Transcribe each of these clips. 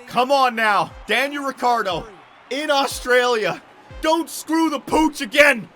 Come on now. Daniel Ricciardo in Australia. Don't screw the pooch again.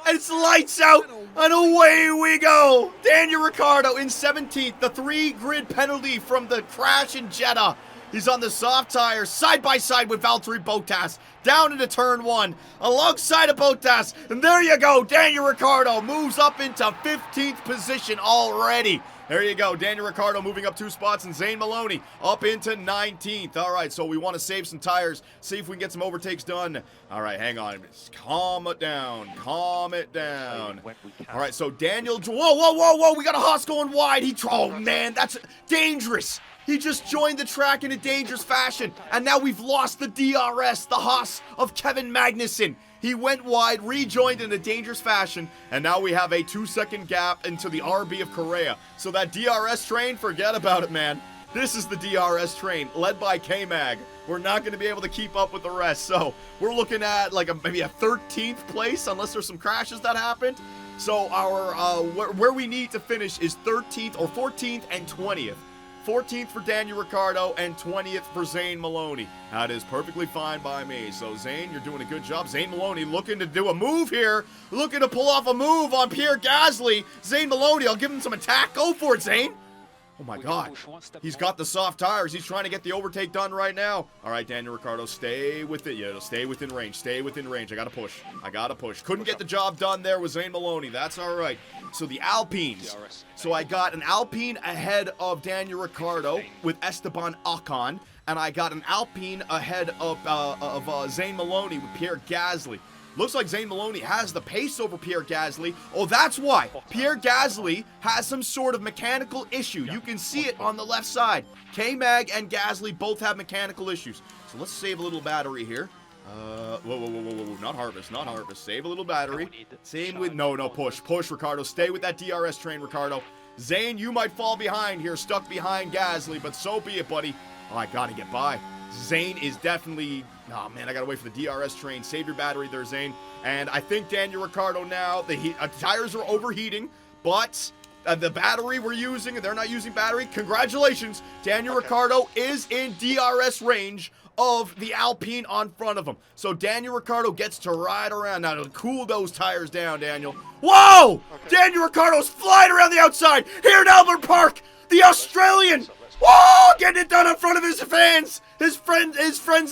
It's lights out, and away we go. Daniel Ricciardo in 17th. The 3-grid penalty from the crash in Jeddah. He's on the soft tires, side by side with Valtteri Bottas, down into turn 1, alongside of Bottas. And there you go, Daniel Ricciardo moves up into 15th position already. There you go, Daniel Ricciardo moving up 2 spots, and Zane Maloney up into 19th. All right, so we want to save some tires, see if we can get some overtakes done. All right, hang on. Just calm it down. Calm it down. All right, so Daniel... Whoa. We got a Haas going wide. Oh, man, that's dangerous. He just joined the track in a dangerous fashion, and now we've lost the DRS, the Haas of Kevin Magnussen. He went wide, rejoined in a dangerous fashion, and now we have a 2-second gap into the RB of Correa. So that DRS train, forget about it, man. This is the DRS train, led by K-Mag. We're not going to be able to keep up with the rest, so we're looking at like maybe a 13th place, unless there's some crashes that happened. So our where we need to finish is 13th or 14th and 20th. 14th for Daniel Ricciardo and 20th for Zane Maloney. That is perfectly fine by me. So, Zane, you're doing a good job. Zane Maloney looking to do a move here. Looking to pull off a move on Pierre Gasly. Zane Maloney, I'll give him some attack. Go for it, Zane. Oh, my God. He's got the soft tires. He's trying to get the overtake done right now. All right, Daniel Ricciardo, stay with it. Yeah, stay within range. Stay within range. I got to push. Couldn't get the job done there with Zane Maloney. That's all right. So the Alpines. So I got an Alpine ahead of Daniel Ricciardo with Esteban Ocon. And I got an Alpine ahead of Zane Maloney with Pierre Gasly. Looks like Zane Maloney has the pace over Pierre Gasly. Oh, that's why. Pierre Gasly has some sort of mechanical issue. You can see it on the left side. K-Mag and Gasly both have mechanical issues. So let's save a little battery here. Whoa. Not harvest. Save a little battery. Same with... No, push, Ricardo. Stay with that DRS train, Ricardo. Zane, you might fall behind here, stuck behind Gasly, but so be it, buddy. Oh, I gotta get by. Zane is definitely... Oh, man, I gotta wait for the DRS train. Save your battery there, Zane. And I think Daniel Ricciardo now, the tires are overheating, but the battery we're using, and they're not using battery. Congratulations. Daniel Ricciardo is in DRS range of the Alpine on front of him. So Daniel Ricciardo gets to ride around. Now to cool those tires down, Daniel. Whoa! Daniel Ricciardo's flying around the outside. Here at Albert Park, the Australian. Whoa! Getting it done in front of his fans, his friends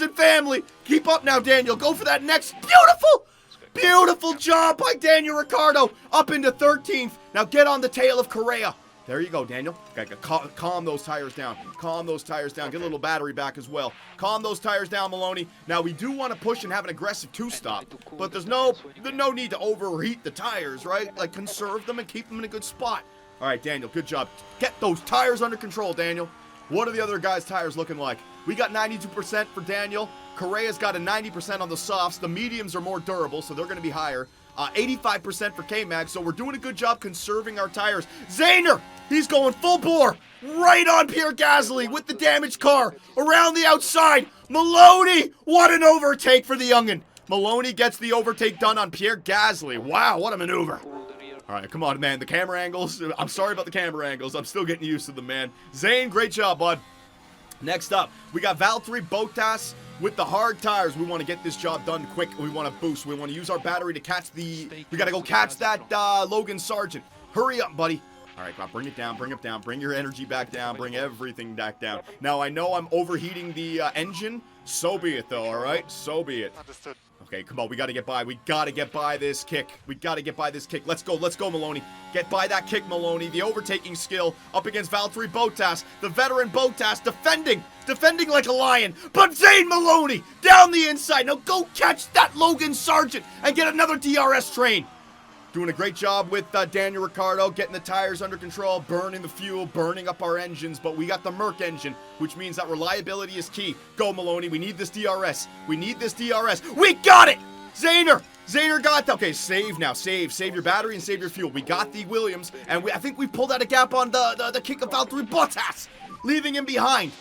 and family. Keep up now, Daniel. Go for that next. Beautiful job by Daniel Ricciardo. Up into 13th. Now get on the tail of Correa. There you go, Daniel. Calm those tires down. Get a little battery back as well. Calm those tires down, Maloney. Now, we do want to push and have an aggressive 2-stop, but there's no need to overheat the tires, right? Like, conserve them and keep them in a good spot. All right, Daniel, good job. Get those tires under control, Daniel. What are the other guys' tires looking like? We got 92% for Daniel. Correa's got a 90% on the softs. The mediums are more durable, so they're going to be higher. 85% for K-Mag, so we're doing a good job conserving our tires. Zaner, he's going full bore, right on Pierre Gasly with the damaged car, around the outside. Maloney, what an overtake for the youngin'. Maloney gets the overtake done on Pierre Gasly. Wow, what a maneuver. All right, come on, man, the camera angles. I'm sorry about the camera angles. I'm still getting used to them, man. Zane, great job, bud. Next up, we got Valtteri Bottas with the hard tires. We want to get this job done quick. We want to boost. We want to use our battery to catch the... We got to go catch that Logan Sargent. Hurry up, buddy. All right, come on, bring it down, bring it down. Bring your energy back down. Bring everything back down. Now, I know I'm overheating the engine. So be it, though, all right? So be it. Understood. Okay, come on, we got to get by. We got to get by this kick. Let's go, Maloney. Get by that kick, Maloney. The overtaking skill up against Valtteri Bottas. The veteran Bottas defending like a lion. But Zane Maloney down the inside. Now go catch that Logan Sargent and get another DRS train. Doing a great job with Daniel Ricciardo, getting the tires under control, burning the fuel, burning up our engines, but we got the Merc engine, which means that reliability is key. Go, Maloney, we need this DRS. We got it! Zaner got that. Okay, save now, save your battery and save your fuel. We got the Williams, and I think we pulled out a gap on the kick of Valtteri Bottas, leaving him behind.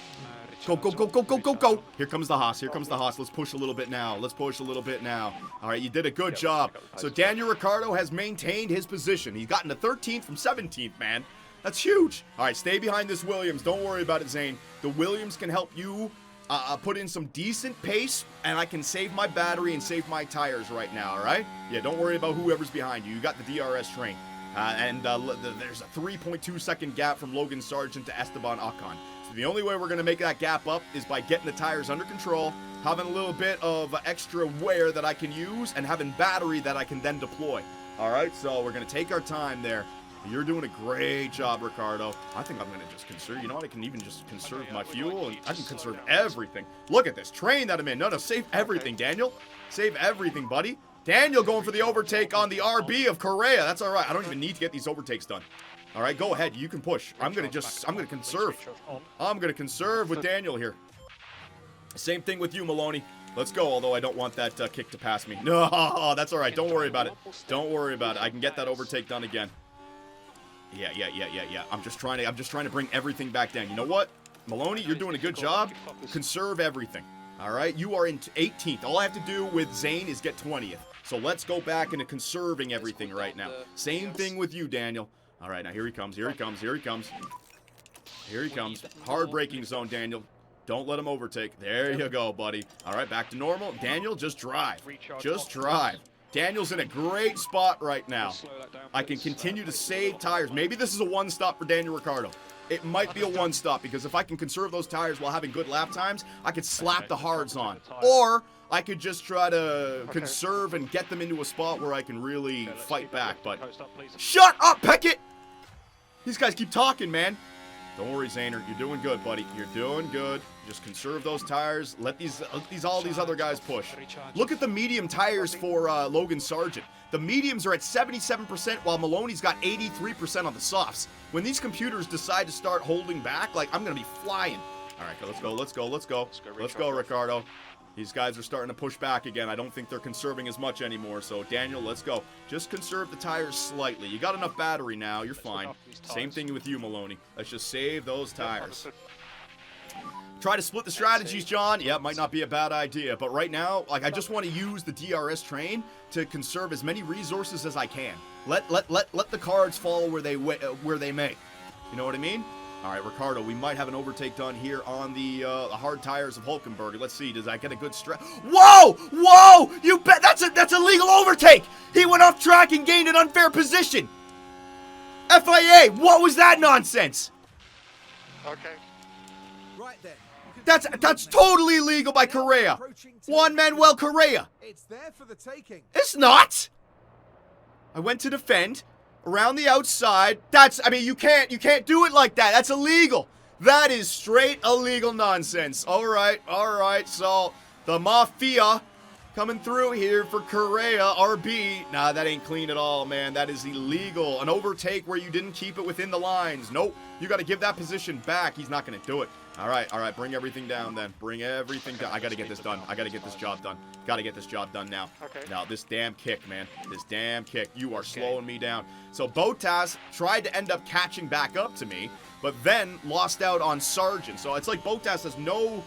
Go. Here comes the Haas. Let's push a little bit now. All right, you did a good job. So Daniel Ricciardo has maintained his position. He's gotten to 13th from 17th, man. That's huge. All right, stay behind this Williams. Don't worry about it, Zane. The Williams can help you put in some decent pace, and I can save my battery and save my tires right now, all right? Yeah, don't worry about whoever's behind you. You got the DRS train. There's a 3.2-second gap from Logan Sargent to Esteban Ocon. So the only way we're going to make that gap up is by getting the tires under control, having a little bit of extra wear that I can use, and having battery that I can then deploy. All right, so we're going to take our time there. You're doing a great job, Ricardo. I think I'm going to just conserve. You know what? I can even just conserve my fuel, and I can conserve everything. Look at this train that I'm in. No, save everything, Daniel. Save everything, buddy. Daniel going for the overtake on the RB of Correa. That's all right. I don't even need to get these overtakes done. All right, go ahead. You can push. I'm going to conserve. I'm going to conserve with Daniel here. Same thing with you, Maloney. Let's go, although I don't want that kick to pass me. No, that's all right. Don't worry about it. Don't worry about it. I can get that overtake done again. Yeah. I'm just trying to bring everything back down. You know what? Maloney, you're doing a good job. Conserve everything. All right? You are in 18th. All I have to do with Zane is get 20th. So let's go back into conserving everything right now. Same thing with you, Daniel. All right, now here he comes. Here he comes. Here he comes. Here he comes. Hard braking zone, Daniel. Don't let him overtake. There you go, buddy. All right, back to normal. Daniel, just drive. Just drive. Daniel's in a great spot right now. I can continue to save tires. Maybe this is a one-stop for Daniel Ricciardo. It might be a one-stop because if I can conserve those tires while having good lap times, I could slap the hards on. Or I could just try to conserve and get them into a spot where I can really fight back. But shut up, Peckett! These guys keep talking, man. Don't worry, Zaner. You're doing good, buddy. You're doing good. Just conserve those tires. Let all these other guys push. Look at the medium tires for Logan Sargent. The mediums are at 77%, while Maloney's got 83% on the softs. When these computers decide to start holding back, like, I'm going to be flying. All right, let's go. Let's go, Ricardo. These guys are starting to push back again. I don't think they're conserving as much anymore. So, Daniel, let's go. Just conserve the tires slightly. You got enough battery now. You're fine. Same thing with you, Maloney. Let's just save those tires. Try to split the strategies, John. Yeah, it might not be a bad idea. But right now, like, I just want to use the DRS train to conserve as many resources as I can. Let the cards fall where they may. You know what I mean? All right, Ricardo, we might have an overtake done here on the hard tires of Hulkenberg. Let's see, does that get a good stretch? Whoa! Whoa! You bet that's a legal overtake! He went off track and gained an unfair position! FIA, what was that nonsense? Okay. Right then. That's totally illegal by Correa. Juan Manuel Correa. It's there for the taking. It's not! I went to defend. Around the outside, you can't do it like that. That's illegal. That is straight illegal nonsense. All right. So, the Mafia coming through here for Correa, RB. Nah, that ain't clean at all, man. That is illegal. An overtake where you didn't keep it within the lines. Nope. You got to give that position back. He's not going to do it. All right. Bring everything down then. Bring everything down. I got to get this done. I got to get this job done. Got to get this job done now. Okay. Now, this damn kick, man. This damn kick. You are slowing me down. So, Bottas tried to end up catching back up to me, but then lost out on Sargent. So, it's like Bottas has no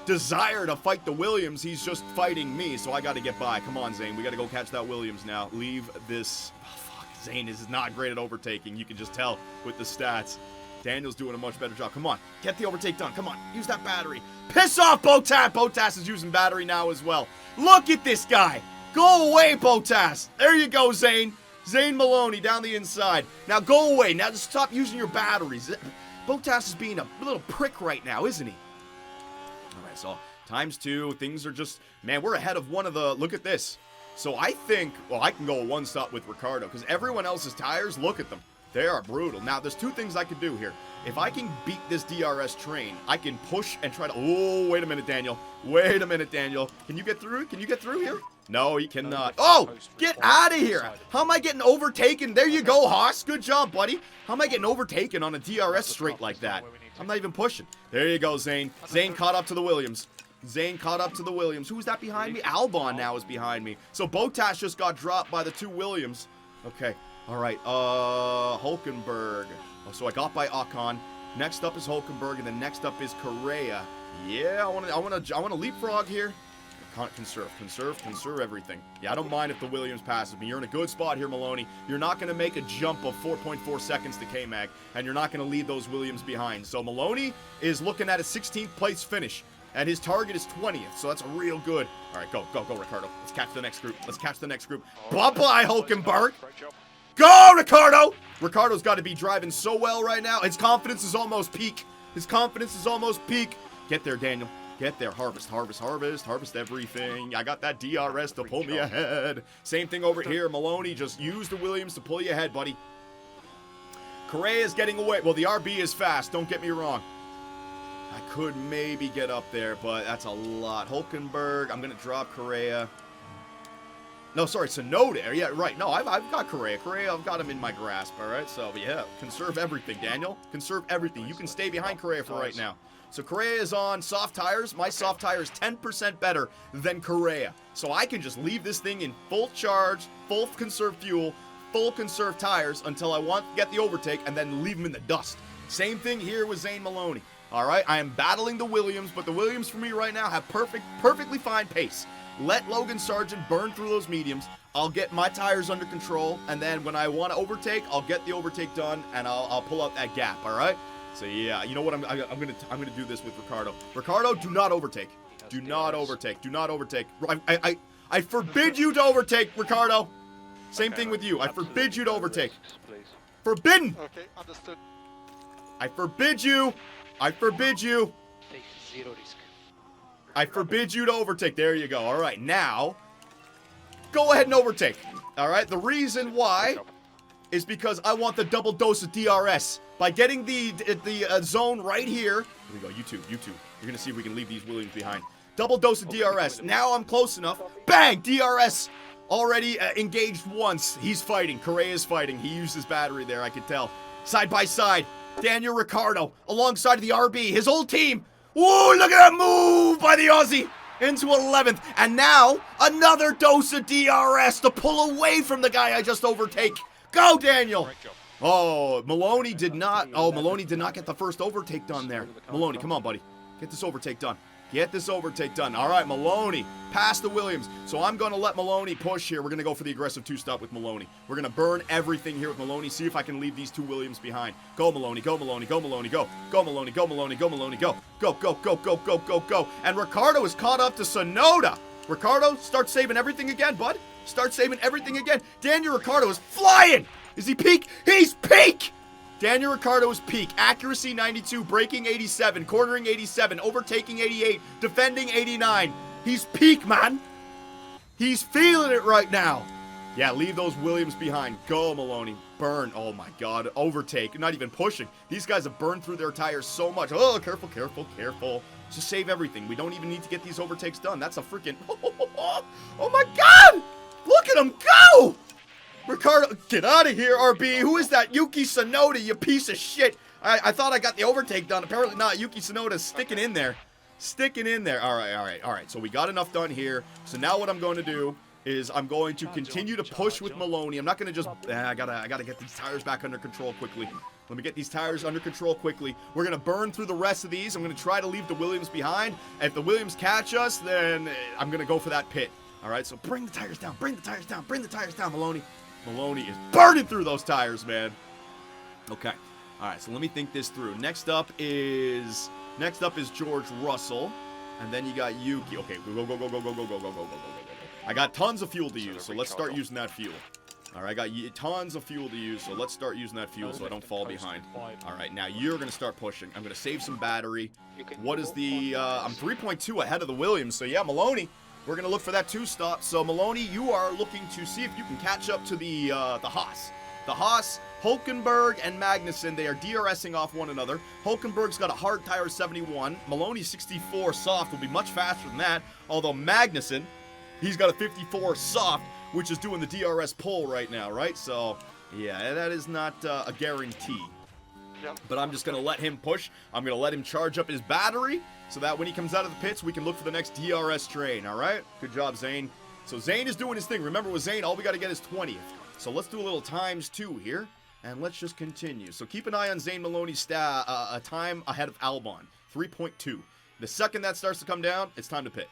desire to fight the Williams. He's just fighting me, so I got to get by. Come on, Zane. We got to go catch that Williams now. Leave this. Oh, fuck. Zane is not great at overtaking. You can just tell with the stats. Daniel's doing a much better job. Come on. Get the overtake done. Come on. Use that battery. Piss off, Bottas. Bottas is using battery now as well. Look at this guy. Go away, Bottas. There you go, Zane. Zane Maloney down the inside. Now go away. Now just stop using your batteries. Bottas is being a little prick right now, isn't he? All right, so ×2. Things are just... Man, we're ahead of one of the... Look at this. So I think... Well, I can go a one-stop with Ricardo because everyone else's tires, look at them. They are brutal. Now, there's two things I could do here. If I can beat this DRS train, I can push and try to... Oh, wait a minute, Daniel. Wait a minute, Daniel. Can you get through? Can you get through here? No, he cannot. Oh, get out of here. How am I getting overtaken? There you go, Haas. Good job, buddy. How am I getting overtaken on a DRS straight like that? I'm not even pushing. There you go, Zane. Zane caught up to the Williams. Zane caught up to the Williams. Who's that behind me? Albon now is behind me. So Bottas just got dropped by the two Williams. Okay. All right, Hulkenberg. Oh, so I got by Ocon. Next up is Hulkenberg, and then next up is Correa. Yeah, I want to leapfrog here. Conserve everything. Yeah, I don't mind if the Williams passes me. You're in a good spot here, Maloney. You're not going to make a jump of 4.4 seconds to K-Mag, and you're not going to leave those Williams behind. So Maloney is looking at a 16th place finish. And his target is 20th, so that's real good. All right, go, Ricardo. Let's catch the next group. Bye-bye, Hulkenberg. Go, Ricardo! Ricardo's got to be driving so well right now. His confidence is almost peak. Get there, Daniel. Get there. Harvest everything. I got that DRS to pull me ahead. Same thing over here. Maloney, just use the Williams to pull you ahead, buddy. Correa's getting away. Well, the RB is fast. Don't get me wrong. I could maybe get up there, but that's a lot. Hulkenberg, I'm going to drop Correa. No, sorry, Tsunoda. Yeah, right. No, I've got Correa. I've got him in my grasp, all right? So, yeah, conserve everything, Daniel. Conserve everything. You can stay behind Correa for right now. So, Correa is on soft tires. My soft tire is 10% better than Correa. So, I can just leave this thing in full charge, full conserved fuel, full conserved tires until I want to get the overtake and then leave them in the dust. Same thing here with Zane Maloney. All right, I am battling the Williams, but the Williams for me right now have perfectly fine pace. Let Logan Sargent burn through those mediums. I'll get my tires under control, and then when I want to overtake, I'll get the overtake done, and I'll pull out that gap. All right. So yeah, you know what? I'm gonna do this with Ricardo. Ricardo, do not overtake. Do not overtake. I forbid you to overtake, Ricardo. Same thing with you. I forbid you to overtake. Forbidden. Okay, understood. I forbid you. Take zero risk. I forbid you to overtake. There you go. All right, now, go ahead and overtake. All right, the reason why is because I want the double dose of DRS. By getting the zone right here. Here we go, you two. You're going to see if we can leave these Williams behind. Double dose of DRS. Now I'm close enough. Bang! DRS already engaged once. He's fighting. Correa is fighting. He used his battery there, I could tell. Side by side. Daniel Ricciardo alongside of the RB. His whole team. Whoa, look at that move by the Aussie into 11th. And now, another dose of DRS to pull away from the guy I just overtake. Go, Daniel. Oh, Maloney did not get the first overtake done there. Maloney, come on, buddy. Get this overtake done. All right, Maloney, past the Williams. So I'm going to let Maloney push here. We're going to go for the aggressive two-stop with Maloney. We're going to burn everything here with Maloney. See if I can leave these two Williams behind. Go, Maloney. Go, Maloney. Go, Maloney. Go. Go, Maloney. Go, Maloney. Go, Maloney. Go. Go. And Ricciardo is caught up to Tsunoda. Ricciardo, start saving everything again, bud. Start saving everything again. Daniel Ricciardo is flying. Is he peak? He's peak. Daniel Ricciardo is peak. Accuracy 92, braking 87, cornering 87, overtaking 88, defending 89. He's peak, man. He's feeling it right now. Yeah, leave those Williams behind. Go, Maloney. Burn. Oh, my God. Overtake. Not even pushing. These guys have burned through their tires so much. Oh, careful. Just save everything. We don't even need to get these overtakes done. That's a freaking... Oh, my God. Look at him go. Ricardo, get out of here, RB. Who is that? Yuki Tsunoda, you piece of shit. I thought I got the overtake done. Apparently not. Yuki Tsunoda's sticking in there. All right. So we got enough done here. So now what I'm going to do is I'm going to continue to push with Maloney. I'm not going to just... I gotta get these tires back under control quickly. Let me get these tires under control quickly. We're going to burn through the rest of these. I'm going to try to leave the Williams behind. If the Williams catch us, then I'm going to go for that pit. All right, so bring the tires down, Maloney. Maloney is burning through those tires, man. Okay. All right, so let me think this through. Next up is George Russell, and then you got Yuki. Okay, go. I got tons of fuel to use, so let's start using that fuel. All right, I got tons of fuel to use, so let's start using that fuel so I don't fall behind. All right, now you're going to start pushing. I'm going to save some battery. What is the... I'm 3.2 ahead of the Williams, so yeah, Maloney. We're going to look for that two-stop. So, Maloney, you are looking to see if you can catch up to the Haas. The Haas, Hulkenberg, and Magnussen, they are DRSing off one another. Hulkenberg's got a hard tire 71. Maloney's 64 soft will be much faster than that. Although Magnussen, he's got a 54 soft, which is doing the DRS pull right now, right? So, yeah, that is not a guarantee. But I'm just going to let him push. I'm going to let him charge up his battery so that when he comes out of the pits, we can look for the next DRS train, all right? Good job, Zane. So Zane is doing his thing. Remember, with Zane, all we got to get is 20th. So let's do a little ×2 here, and let's just continue. So keep an eye on Zane Maloney's time ahead of Albon, 3.2. The second that starts to come down, it's time to pit.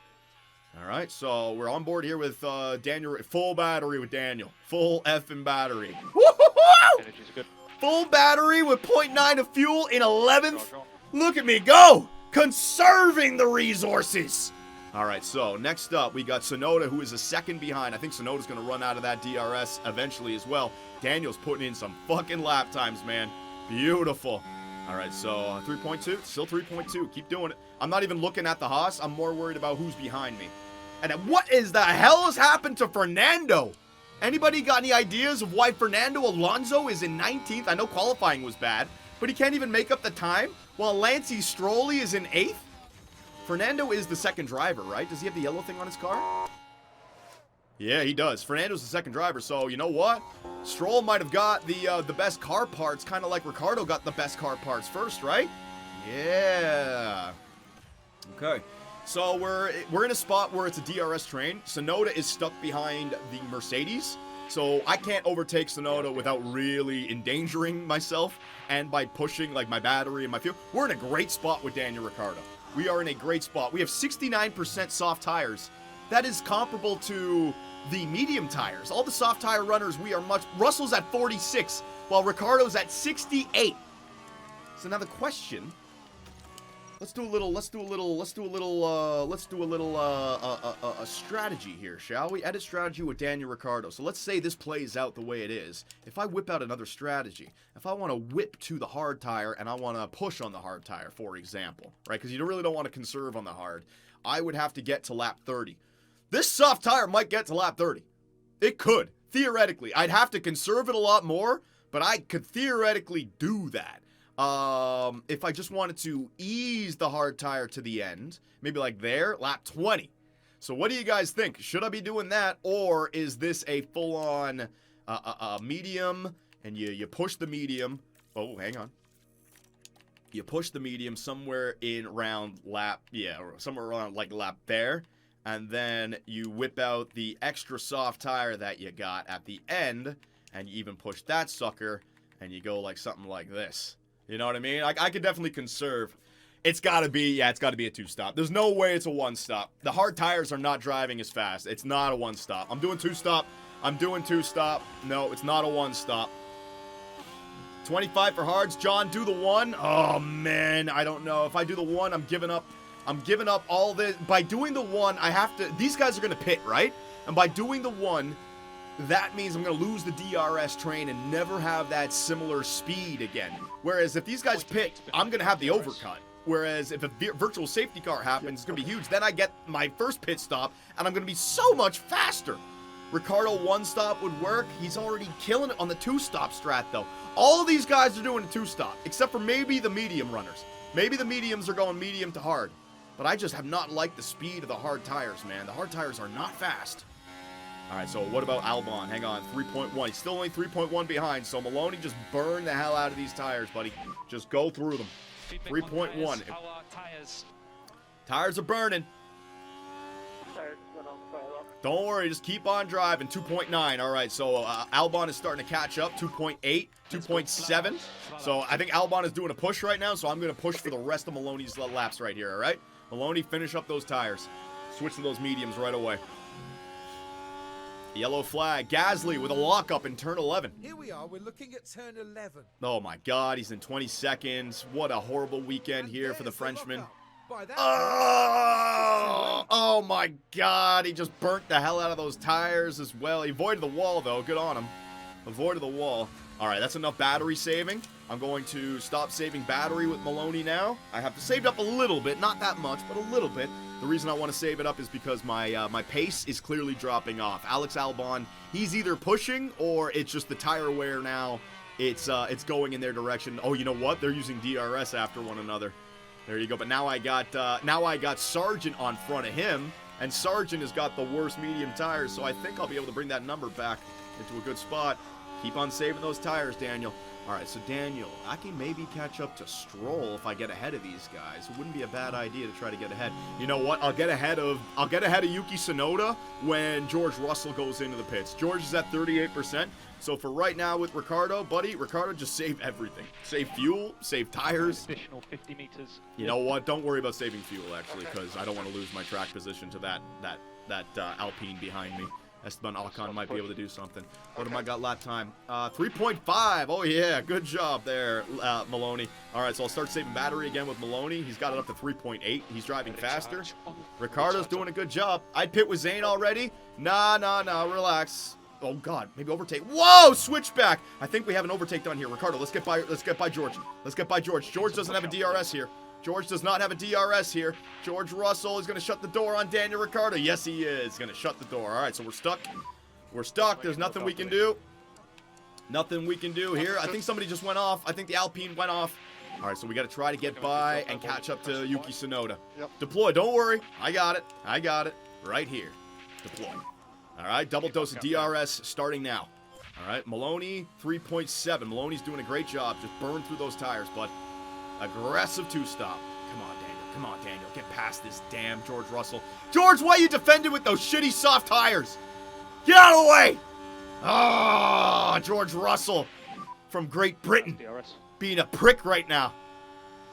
All right, so we're on board here with Daniel. Full battery with Daniel. Full effing battery. Woo-hoo-hoo! Full battery with 0.9 of fuel in 11th. Look at me go! Conserving the resources. All right, so next up, we got Sonoda, who is a second behind. I think Sonoda's going to run out of that DRS eventually as well. Daniel's putting in some fucking lap times, man. Beautiful. All right, so 3.2, still 3.2. Keep doing it. I'm not even looking at the Haas. I'm more worried about who's behind me. And what is the hell has happened to Fernando? Anybody got any ideas of why Fernando Alonso is in 19th? I know qualifying was bad, but he can't even make up the time, while Lancey Strolley is in 8th? Fernando is the second driver, right? Does he have the yellow thing on his car? Yeah, he does. Fernando's the second driver, so you know what? Stroll might have got the best car parts, kind of like Ricciardo got the best car parts first, right? Yeah. Okay. So we're in a spot where it's a DRS train. Sonoda is stuck behind the Mercedes, so I can't overtake Sonoda without really endangering myself and by pushing like my battery and my fuel. We're in a great spot with Daniel Ricciardo. We are in a great spot. We have 69% soft tires. That is comparable to the medium tires. All the soft tire runners, we are much. Russell's at 46, while Ricciardo's at 68. So now the question. Let's do a little strategy here, shall we? Edit strategy with Daniel Ricciardo. So let's say this plays out the way it is. If I whip out another strategy, if I want to whip to the hard tire and I want to push on the hard tire, for example, right? Because you really don't want to conserve on the hard. I would have to get to lap 30. This soft tire might get to lap 30. It could, theoretically. I'd have to conserve it a lot more, but I could theoretically do that. If I just wanted to ease the hard tire to the end, maybe like there, lap 20. So what do you guys think? Should I be doing that, or is this a full-on medium, and you push the medium? Oh, hang on. You push the medium somewhere in around lap, yeah, or somewhere around like lap there, and then you whip out the extra soft tire that you got at the end, and you even push that sucker, and you go like something like this. You know what I mean? I could definitely conserve. It's got to be a two-stop. There's no way it's a one-stop. The hard tires are not driving as fast. It's not a one-stop. I'm doing two-stop. No, it's not a one-stop. 25 for hards. John, do the one. Oh, man, I don't know. If I do the one, I'm giving up. I'm giving up all this. By doing the one, I have to... These guys are going to pit, right? And by doing the one... that means I'm going to lose the DRS train and never have that similar speed again. Whereas if these guys pit, I'm going to have the overcut. Whereas if a virtual safety car happens, it's going to be huge. Then I get my first pit stop, and I'm going to be so much faster. Ricciardo one-stop would work. He's already killing it on the two-stop strat, though. All of these guys are doing a two-stop, except for maybe the medium runners. Maybe the mediums are going medium to hard. But I just have not liked the speed of the hard tires, man. The hard tires are not fast. All right, so what about Albon? Hang on, 3.1. He's still only 3.1 behind, so Maloney just burn the hell out of these tires, buddy. Just go through them. 3.1. Tires are burning. Don't worry, just keep on driving. 2.9. All right, so Albon is starting to catch up. 2.8, 2.7. So I think Albon is doing a push right now, so I'm going to push for the rest of Maloney's laps right here, all right? Maloney, finish up those tires. Switch to those mediums right away. Yellow flag. Gasly with a lockup in turn 11. Here we are. We're looking at turn 11. Oh, my God. He's in 20 seconds. What a horrible weekend here for the Frenchman. Oh, my God. He just burnt the hell out of those tires as well. He avoided the wall, though. Good on him. Avoided the wall. All right, that's enough battery saving. I'm going to stop saving battery with Maloney now. I have to save up a little bit. Not that much, but a little bit. The reason I want to save it up is because my pace is clearly dropping off. Alex Albon, he's either pushing or it's just the tire wear now. It's going in their direction. Oh, you know what? They're using DRS after one another. There you go. But now I got Sargent on front of him, and Sargent has got the worst medium tires, so I think I'll be able to bring that number back into a good spot. Keep on saving those tires, Daniel. All right, so Daniel, I can maybe catch up to Stroll if I get ahead of these guys. It wouldn't be a bad idea to try to get ahead. You know what? I'll get ahead of Yuki Tsunoda when George Russell goes into the pits. George is at 38%. So for right now with Ricciardo, buddy, Ricciardo just save everything. Save fuel, save tires. Additional 50 meters. You know what? Don't worry about saving fuel actually, because I don't want to lose my track position to that Alpine behind me. Esteban Ocon might be able to do something. What have I got lap time? 3.5. Oh, yeah. Good job there, Maloney. All right, so I'll start saving battery again with Maloney. He's got it up to 3.8. He's driving faster. Ricardo's doing a good job. I'd pit with Zane already. Nah. Relax. Oh, God. Maybe overtake. Whoa! Switchback. I think we have an overtake done here. Ricardo, let's get by George. Let's get by George. George doesn't have a DRS here. George does not have a DRS here. George Russell is going to shut the door on Daniel Ricciardo. Yes, he is going to shut the door. All right, so we're stuck. We're stuck. There's nothing we can do. Nothing we can do here. I think somebody just went off. I think the Alpine went off. All right, so we got to try to get by and catch up to Yuki Tsunoda. Deploy. Don't worry. I got it. I got it. Right here. Deploy. All right, double dose of DRS starting now. All right, Maloney, 3.7. Maloney's doing a great job. Just burn through those tires, bud. Aggressive two-stop. Come on, Daniel. Come on, Daniel. Get past this damn George Russell. George, why you defending with those shitty soft tires? Get out of the way! Ah, George Russell from Great Britain. Being a prick right now.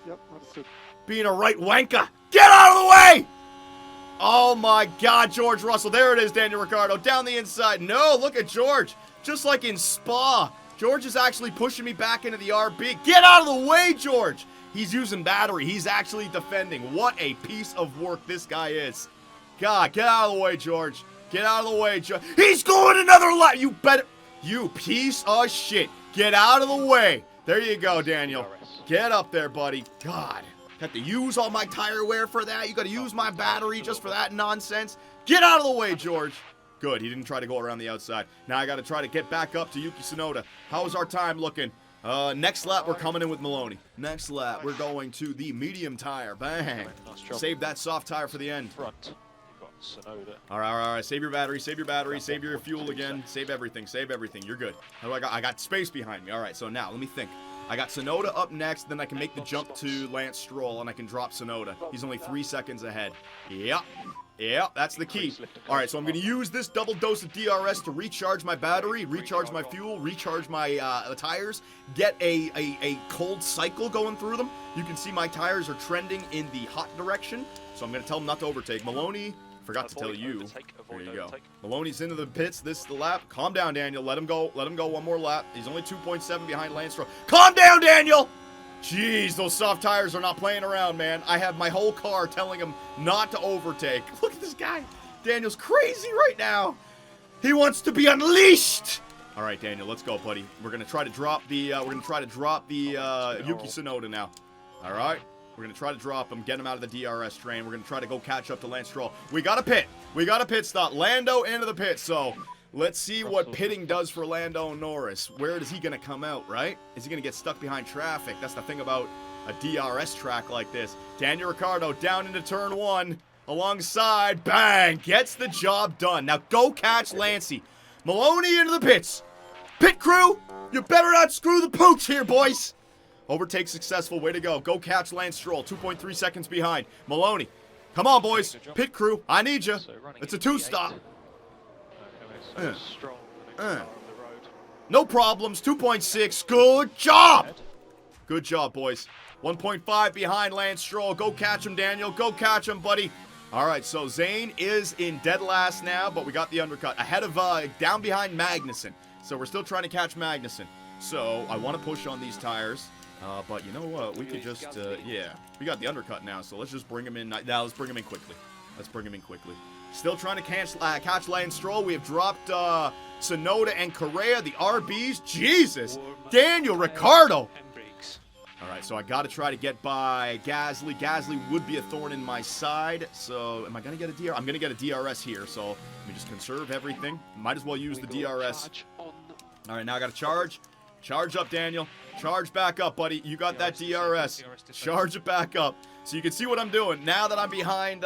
Yep, understood. Being a right wanker. Get out of the way! Oh, my God, George Russell. There it is, Daniel Ricciardo. Down the inside. No, look at George. Just like in Spa. George is actually pushing me back into the RB. Get out of the way, George! He's using battery. He's actually defending. What a piece of work this guy is. God, get out of the way, George. Get out of the way, George. He's going another lap. You better... You piece of shit. Get out of the way. There you go, Daniel. Get up there, buddy. God. Got to use all my tire wear for that. You got to use my battery just for that nonsense. Get out of the way, George. Good. He didn't try to go around the outside. Now I got to try to get back up to Yuki Tsunoda. How's our time looking? Next lap, we're coming in with Maloney. Next lap, we're going to the medium tire. Bang. Save that soft tire for the end. All right. Save your battery, save your fuel again. Save everything, You're good. How do I got? I got space behind me. All right, so now let me think. I got Tsunoda up next, then I can make the jump to Lance Stroll, and I can drop Tsunoda. He's only 3 seconds ahead. Yep, that's the key. All right, so I'm going to use this double dose of DRS to recharge my battery, recharge my fuel, recharge my tires, get a cold cycle going through them. You can see my tires are trending in the hot direction, so I'm going to tell them not to overtake. Maloney, forgot to tell you. There you go. Maloney's into the pits. This is the lap. Calm down, Daniel. Let him go. Let him go one more lap. He's only 2.7 behind Lance Stroll. Calm down, Daniel! Jeez, those soft tires are not playing around, man. I have my whole car telling him not to overtake. Look at this guy. Daniel's crazy right now. He wants to be unleashed. All right, Daniel, let's go, buddy. We're gonna try to drop the Yuki Tsunoda now. All right, we're gonna try to drop him, get him out of the DRS train. We're gonna try to go catch up to Lance Stroll. We got a pit. We got a pit stop. Lando into the pit. So let's see what pitting does for Lando Norris. Where is he going to come out, right? Is he going to get stuck behind traffic? That's the thing about a DRS track like this. Daniel Ricciardo down into turn 1. Alongside. Bang! Gets the job done. Now go catch Lancey. Maloney into the pits. Pit crew, you better not screw the pooch here, boys. Overtake successful. Way to go. Go catch Lance Stroll. 2.3 seconds behind. Maloney. Come on, boys. Pit crew, I need you. It's a two-stop. No problems. 2.6. Good job. Good job, boys. 1.5 behind Lance Stroll. Go catch him, Daniel. Go catch him, buddy. All right, so Zane is in dead last now, but we got the undercut. Ahead of, down behind Magnussen. So we're still trying to catch Magnussen. So I want to push on these tires. But you know what? We could just, yeah. We got the undercut now, so let's just bring him in. Now, let's bring him in quickly. Let's bring him in quickly. Still trying to catch Lance Stroll. We have dropped Tsunoda and Correa, the RBs. Jesus. Daniel Ricciardo. All right, so I got to try to get by Gasly. Gasly would be a thorn in my side. So am I going to get a DRS? I'm going to get a DRS here. So let me just conserve everything. Might as well use the DRS. All right, now I got to charge. Charge up, Daniel. Charge back up, buddy. You got that DRS. Charge it back up. So you can see what I'm doing. Now that I'm behind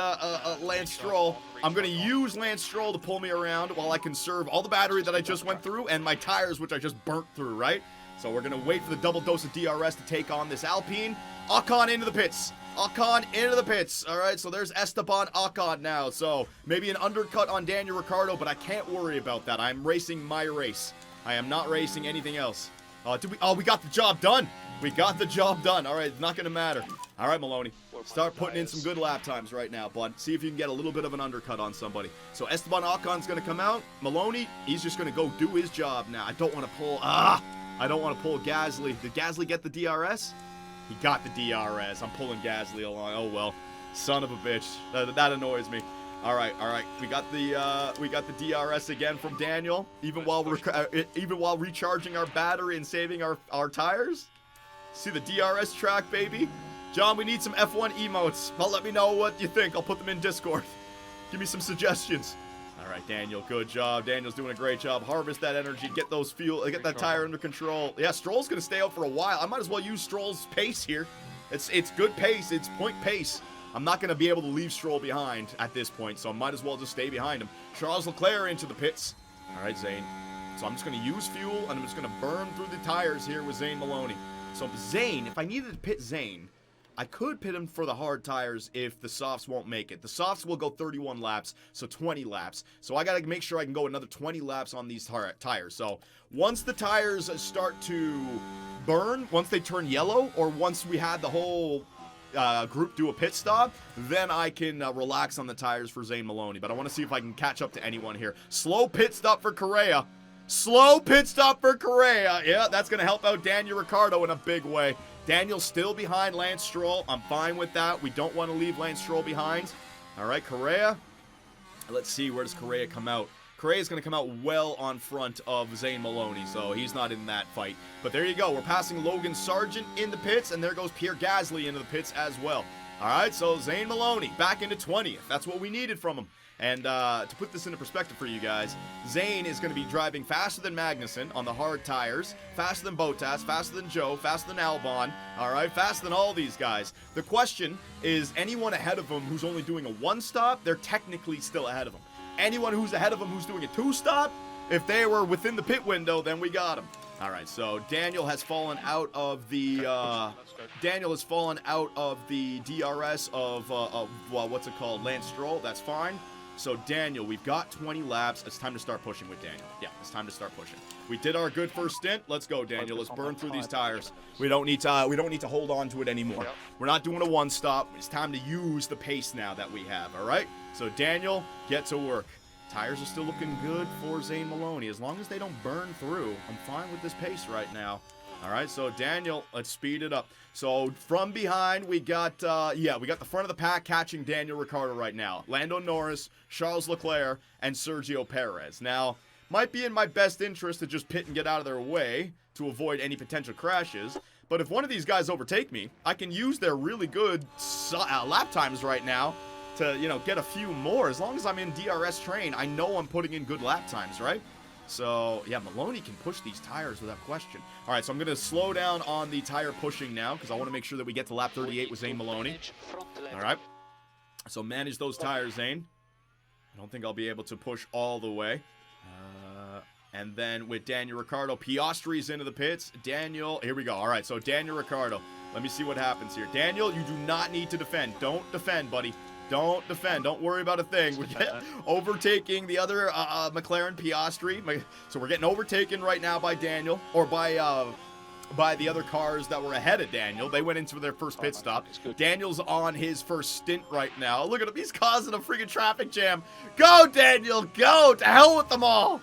Lance Stroll, I'm going to use Lance Stroll to pull me around while I conserve all the battery that I just went through and my tires, which I just burnt through, right? So we're going to wait for the double dose of DRS to take on this Alpine. Ocon into the pits. Ocon into the pits. All right, so there's Esteban Ocon now. So maybe an undercut on Daniel Ricciardo, but I can't worry about that. I'm racing my race. I am not racing anything else. We got the job done. We got the job done. All right, it's not going to matter. All right, Maloney. Start putting in some good lap times right now, bud. See if you can get a little bit of an undercut on somebody. So Esteban Ocon's going to come out. Maloney, he's just going to go do his job now. I don't want to pull... I don't want to pull Gasly. Did Gasly get the DRS? He got the DRS. I'm pulling Gasly along. Oh, well. Son of a bitch. That annoys me. All right. We got the DRS again from Daniel. Even while recharging our battery and saving our tires. See the DRS track, baby. John, we need some F1 emotes. Well, let me know what you think. I'll put them in Discord. Give me some suggestions. All right, Daniel, good job. Daniel's doing a great job. Harvest that energy, get those get that tire under control. Yeah, Stroll's gonna stay out for a while. I might as well use Stroll's pace here. It's good pace. It's point pace. I'm not gonna be able to leave Stroll behind at this point, so I might as well just stay behind him. Charles Leclerc into the pits. All right, Zane. So I'm just gonna use fuel and I'm just gonna burn through the tires here with Zane Maloney. So Zane, if I needed to pit Zane, I could pit him for the hard tires if the softs won't make it. The softs will go 31 laps, so 20 laps. So I got to make sure I can go another 20 laps on these tires. So once the tires start to burn, once they turn yellow, or once we had the whole group do a pit stop, then I can relax on the tires for Zane Maloney. But I want to see if I can catch up to anyone here. Slow pit stop for Correa. Slow pit stop for Correa. Yeah, that's going to help out Daniel Ricciardo in a big way. Daniel's still behind Lance Stroll. I'm fine with that. We don't want to leave Lance Stroll behind. All right, Correa. Let's see, where does Correa come out? Correa's going to come out well on front of Zane Maloney, so he's not in that fight. But there you go. We're passing Logan Sargent in the pits, and there goes Pierre Gasly into the pits as well. All right, so Zane Maloney back into 20th. That's what we needed from him. And to put this into perspective for you guys, Zane is going to be driving faster than Magnussen on the hard tires, faster than Bottas, faster than Joe, faster than Albon, all right, faster than all these guys. The question is, anyone ahead of him who's only doing a one-stop, they're technically still ahead of him. Anyone who's ahead of him who's doing a two-stop, if they were within the pit window, then we got him. All right, so Daniel has fallen out of the DRS of what's it called, Lance Stroll. That's fine. So Daniel, we've got 20 laps. It's time to start pushing with Daniel. Yeah, it's time to start pushing. We did our good first stint. Let's go, Daniel. Let's burn through these tires. We don't need to hold on to it anymore. We're not doing a one stop. It's time to use the pace now that we have. All right. So Daniel, get to work. Tires are still looking good for Zane Maloney. As long as they don't burn through, I'm fine with this pace right now. All right, so Daniel, let's speed it up. So from behind, we got the front of the pack catching Daniel Ricciardo right now. Lando Norris, Charles Leclerc, and Sergio Perez. Now, might be in my best interest to just pit and get out of their way to avoid any potential crashes. But if one of these guys overtake me, I can use their really good lap times right now to, get a few more. As long as I'm in DRS train, I know I'm putting in good lap times, right? So, yeah, Maloney can push these tires without question. All right, so I'm going to slow down on the tire pushing now because I want to make sure that we get to lap 38 with Zane Maloney. All right. So manage those tires, Zane. I don't think I'll be able to push all the way. And then with Daniel Ricciardo, Piastri's into the pits. Daniel, here we go. All right, so Daniel Ricciardo. Let me see what happens here. Daniel, you do not need to defend. Don't defend, buddy. Don't defend. Don't worry about a thing. We're overtaking the other McLaren Piastri. So we're getting overtaken right now by Daniel, or by the other cars that were ahead of Daniel. They went into their first pit stop. Daniel's on his first stint right now. Look at him. He's causing a freaking traffic jam. Go, Daniel. Go. To hell with them all.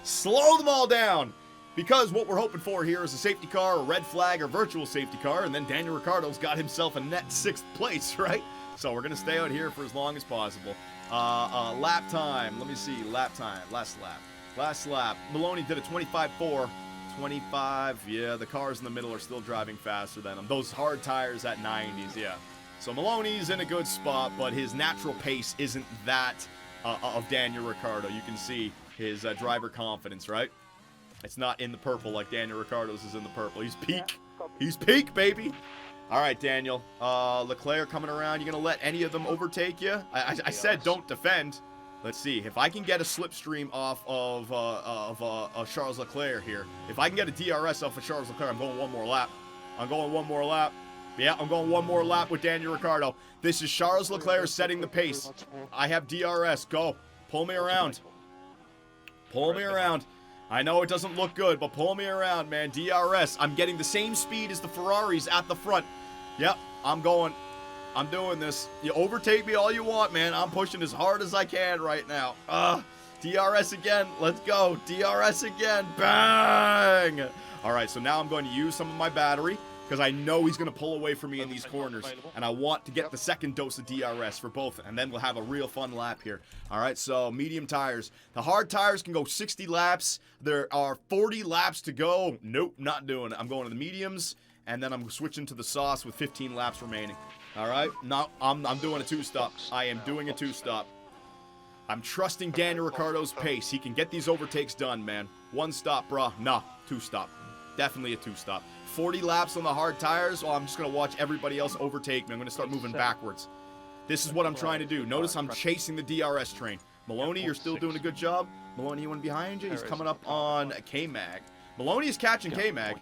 Slow them all down. Because what we're hoping for here is a safety car, a red flag, or virtual safety car. And then Daniel Ricciardo's got himself a net 6th place, right? So we're going to stay out here for as long as possible. Lap time. Let me see. Lap time. Last lap. Maloney did a 25.4. 25. Yeah, the cars in the middle are still driving faster than him. Those hard tires at 90s, yeah. So Maloney's in a good spot, but his natural pace isn't that of Daniel Ricciardo. You can see his driver confidence, right? It's not in the purple like Daniel Ricciardo's is in the purple. He's peak. He's peak, baby. All right, Daniel. Leclerc coming around. You going to let any of them overtake you? I said don't defend. Let's see. If I can get a slipstream off of Charles Leclerc here. If I can get a DRS off of Charles Leclerc, I'm going one more lap. Yeah, I'm going one more lap with Daniel Ricciardo. This is Charles Leclerc setting the pace. I have DRS. Go. Pull me around. Pull me around. I know it doesn't look good, but pull me around, man. DRS. I'm getting the same speed as the Ferraris at the front. Yep, I'm going I'm doing this. You overtake me all you want, man. I'm pushing as hard as I can right now. DRS again. Let's go. DRS again. Bang! All right, so now I'm going to use some of my battery because I know he's going to pull away from me in these corners, and I want to get the second dose of DRS for both, and then we'll have a real fun lap here. All right, so medium tires. The hard tires can go 60 laps. There are 40 laps to go. Nope, not doing it. I'm going to the mediums, and then I'm switching to the sauce with 15 laps remaining. All right, no, I'm doing a two-stop. I am doing a two-stop. I'm trusting Daniel Ricciardo's pace. He can get these overtakes done, man. One stop, bruh. Nah, two-stop. Definitely a two-stop. 40 laps on the hard tires. Well, I'm just going to watch everybody else overtake me. I'm going to start moving backwards. This is what I'm trying to do. Notice I'm chasing the DRS train. Maloney, you're still doing a good job. Maloney, anyone behind you? He's coming up on K-Mag. Maloney is catching K-Mag.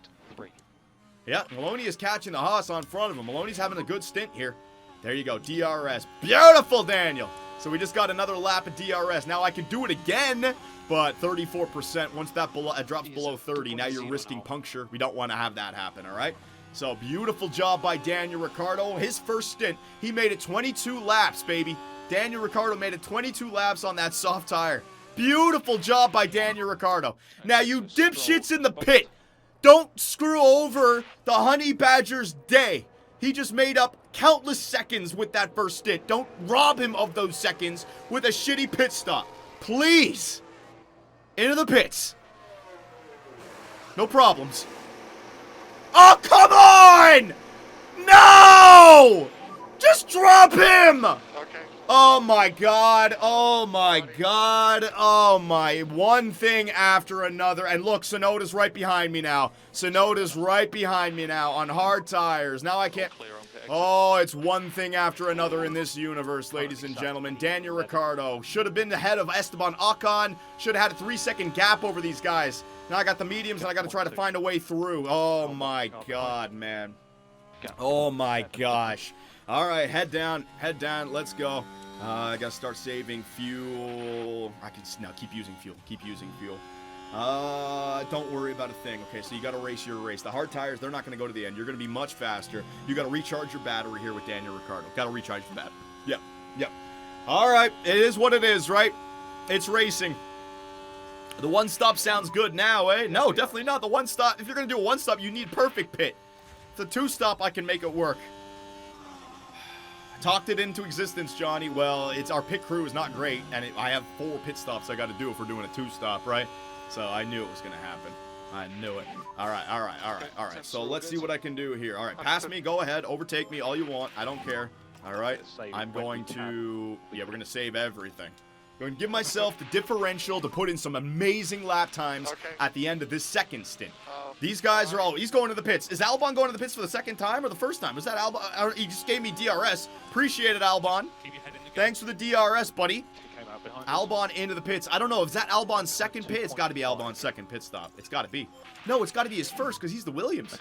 Yeah, Maloney is catching the Haas on front of him. Maloney's having a good stint here. There you go, DRS. Beautiful, Daniel. So we just got another lap of DRS. Now I can do it again, but 34%. Once that drops below 30, now you're risking puncture. We don't want to have that happen, all right? So beautiful job by Daniel Ricciardo. His first stint, he made it 22 laps, baby. Daniel Ricciardo made it 22 laps on that soft tire. Beautiful job by Daniel Ricciardo. Now you dipshits in the pit, don't screw over the Honey Badger's day. He just made up countless seconds with that first stint. Don't rob him of those seconds with a shitty pit stop. Please. Into the pits. No problems. Oh, come on! No! Just drop him! Okay. Oh my god, oh my god, oh my, one thing after another. And look, Sonoda's right behind me now. Sonoda's right behind me now on hard tires. Now I can't, oh, it's one thing after another in this universe, ladies and gentlemen. Daniel Ricciardo should have been ahead of Esteban Ocon, should have had a 3-second gap over these guys. Now I got the mediums and I got to try to find a way through. Oh my god, man. Oh my gosh. All right, head down, let's go. I gotta start saving fuel. I can no, keep using fuel. Don't worry about a thing. Okay, so you gotta race your race. The hard tires, they're not gonna go to the end. You're gonna be much faster. You gotta recharge your battery here with Daniel Ricciardo. Gotta recharge your battery. Yep. All right, it is what it is, right? It's racing. The one stop sounds good now, eh? No, definitely not. The one stop. If you're gonna do a one stop, you need perfect pit. If it's a two stop, I can make it work. Talked it into existence, Johnny. Well, it's our pit crew is not great, and I have 4 pit stops I got to do if we're doing a 2-stop, right? So I knew it was going to happen. I knew it. All right. So let's see what I can do here. All right, pass me, go ahead, overtake me all you want. I don't care. All right, I'm going to, yeah, we're going to save everything. I'm going to give myself the differential to put in some amazing lap times at the end of this second stint. These guys are all, he's going to the pits. Is Albon going to the pits for the second time or the first time? Is that Albon? He just gave me DRS. Appreciate it, Albon. Thanks for the DRS, buddy. Albon into the pits. I don't know. Is that Albon's second pit? It's got to be Albon's second pit stop. It's got to be. No, it's got to be his first because he's the Williams.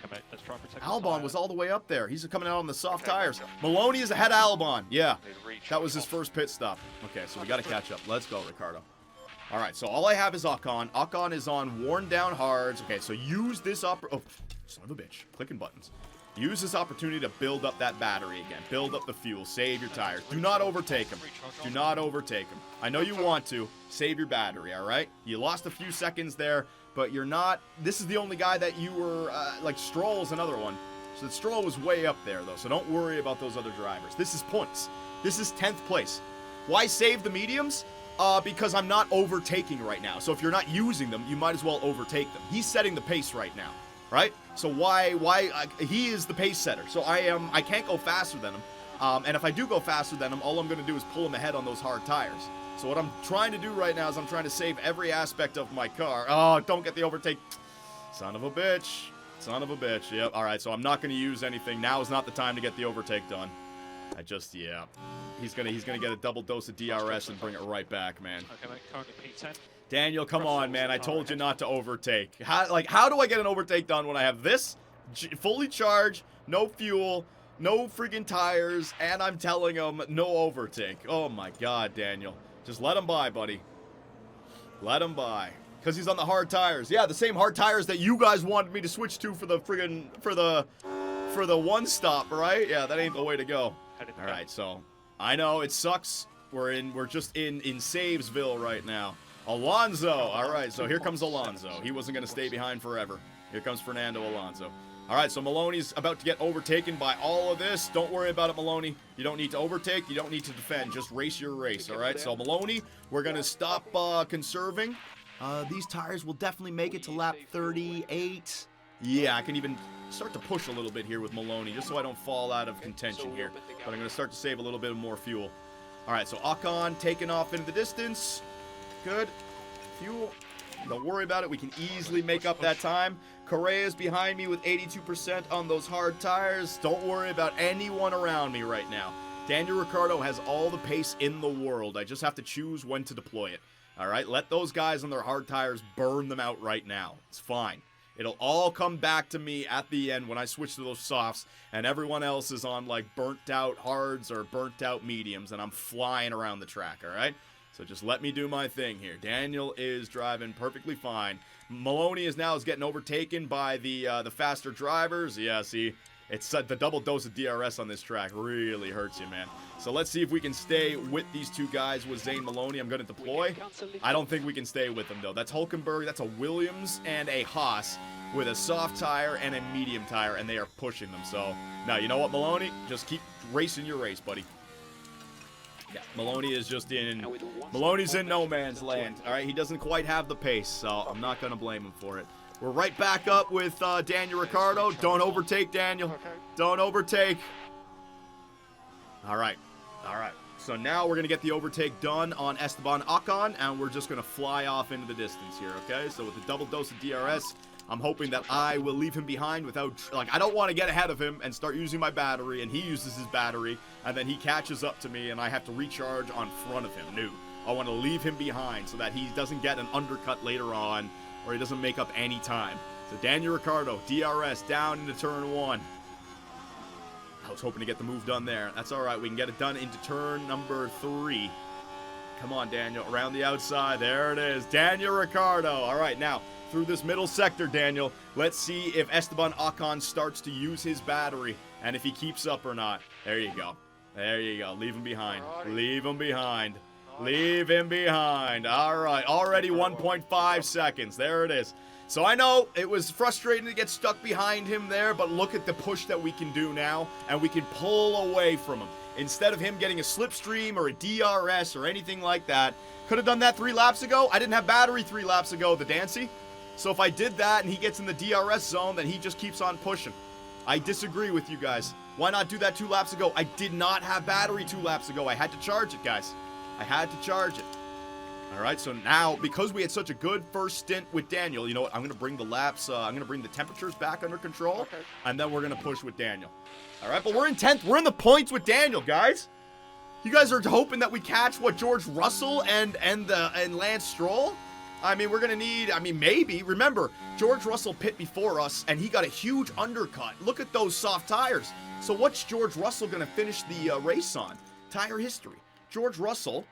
Albon was all the way up there. He's coming out on the soft tires. Maloney is ahead of Albon. Yeah, that was his first pit stop. Okay, so we got to catch up. Let's go, Ricardo. All right, so all I have is Ocon. Ocon is on worn down hards. Okay, so use this oh, son of a bitch. Clicking buttons. Use this opportunity to build up that battery again. Build up the fuel. Save your tires. Do not overtake him. Do not overtake him. I know you want to. Save your battery, all right? You lost a few seconds there, but you're not... This is the only guy that you were... like, Stroll's another one. So Stroll was way up there, though, so don't worry about those other drivers. This is points. This is 10th place. Why save the mediums? Because I'm not overtaking right now. So if you're not using them, you might as well overtake them. He's setting the pace right now. Right? So he is the pace setter. So I can't go faster than him. And if I do go faster than him, all I'm going to do is pull him ahead on those hard tires. So what I'm trying to do right now is I'm trying to save every aspect of my car. Oh, don't get the overtake. Son of a bitch. Son of a bitch. Yep. All right. So I'm not going to use anything. Now is not the time to get the overtake done. Yeah. He's gonna get a double dose of DRS and bring it right back, man. Okay, mate, currently P10. Daniel, come on, man. I told you not to overtake. How do I get an overtake done when I have this fully charged, no fuel, no friggin' tires, and I'm telling him no overtake? Oh, my God, Daniel. Just let him by, buddy. Let him by. Because he's on the hard tires. Yeah, the same hard tires that you guys wanted me to switch to for the friggin', for the one stop, right? Yeah, that ain't the way to go. All right, so I know it sucks. We're just in Savesville right now. Alonso. All right, so here comes Alonso. He wasn't going to stay behind forever. Here comes Fernando Alonso. All right, so Maloney's about to get overtaken by all of this. Don't worry about it, Maloney. You don't need to overtake. You don't need to defend. Just race your race, all right? So, Maloney, we're going to stop conserving. These tires will definitely make it to lap 38. Yeah, I can even start to push a little bit here with Maloney, just so I don't fall out of contention here. But I'm going to start to save a little bit more fuel. All right, so Ocon taking off into the distance. Good. Fuel. Don't worry about it. We can easily make up that time. Correa's behind me with 82% on those hard tires. Don't worry about anyone around me right now. Daniel Ricciardo has all the pace in the world. I just have to choose when to deploy it. All right, let those guys on their hard tires burn them out right now. It's fine. It'll all come back to me at the end when I switch to those softs and everyone else is on like burnt out hards or burnt out mediums and I'm flying around the track, all right? So just let me do my thing here. Daniel is driving perfectly fine. Maloney is getting overtaken by the faster drivers. Yeah, see, it's the double dose of DRS on this track really hurts you, man. So let's see if we can stay with these two guys with Zane Maloney. I'm going to deploy. I don't think we can stay with them, though. That's Hulkenberg, that's a Williams, and a Haas with a soft tire and a medium tire, and they are pushing them. So, now, you know what, Maloney? Just keep racing your race, buddy. Yeah, Maloney is just in... Maloney's in no man's land, all right? He doesn't quite have the pace, so I'm not going to blame him for it. We're right back up with Daniel Ricciardo. Don't overtake, Daniel. Don't overtake. All right. All right. So now we're going to get the overtake done on Esteban Ocon, and we're just going to fly off into the distance here, okay? So with the double dose of DRS, I'm hoping that I will leave him behind without, like, I don't want to get ahead of him and start using my battery, and he uses his battery, and then he catches up to me, and I have to recharge on front of him. No. I want to leave him behind so that he doesn't get an undercut later on, or he doesn't make up any time. So Daniel Ricciardo, DRS, down into turn 1. I was hoping to get the move done there. That's all right. We can get it done into turn number 3. Come on, Daniel. Around the outside. There it is. Daniel Ricciardo. All right, now, through this middle sector, Daniel, let's see if Esteban Ocon starts to use his battery and if he keeps up or not. There you go. There you go. Leave him behind. Leave him behind. Leave him behind. All right. Already 1.5 seconds. There it is. So I know it was frustrating to get stuck behind him there, but look at the push that we can do now, and we can pull away from him. Instead of him getting a slipstream or a DRS or anything like that, could have done that 3 laps ago. I didn't have battery 3 laps ago, the Dancy. So if I did that and he gets in the DRS zone, then he just keeps on pushing. I disagree with you guys. Why not do that 2 laps ago? I did not have battery 2 laps ago. I had to charge it, guys. I had to charge it. All right, so now, because we had such a good first stint with Daniel, you know what? I'm going to bring the laps, I'm going to bring the temperatures back under control, and then we're going to push with Daniel. All right, but we're in 10th. We're in the points with Daniel, guys. You guys are hoping that we catch, what, George Russell and Lance Stroll? I mean, we're going to need, maybe. Remember, George Russell pit before us, and he got a huge undercut. Look at those soft tires. So what's George Russell going to finish the race on? Tire history. George Russell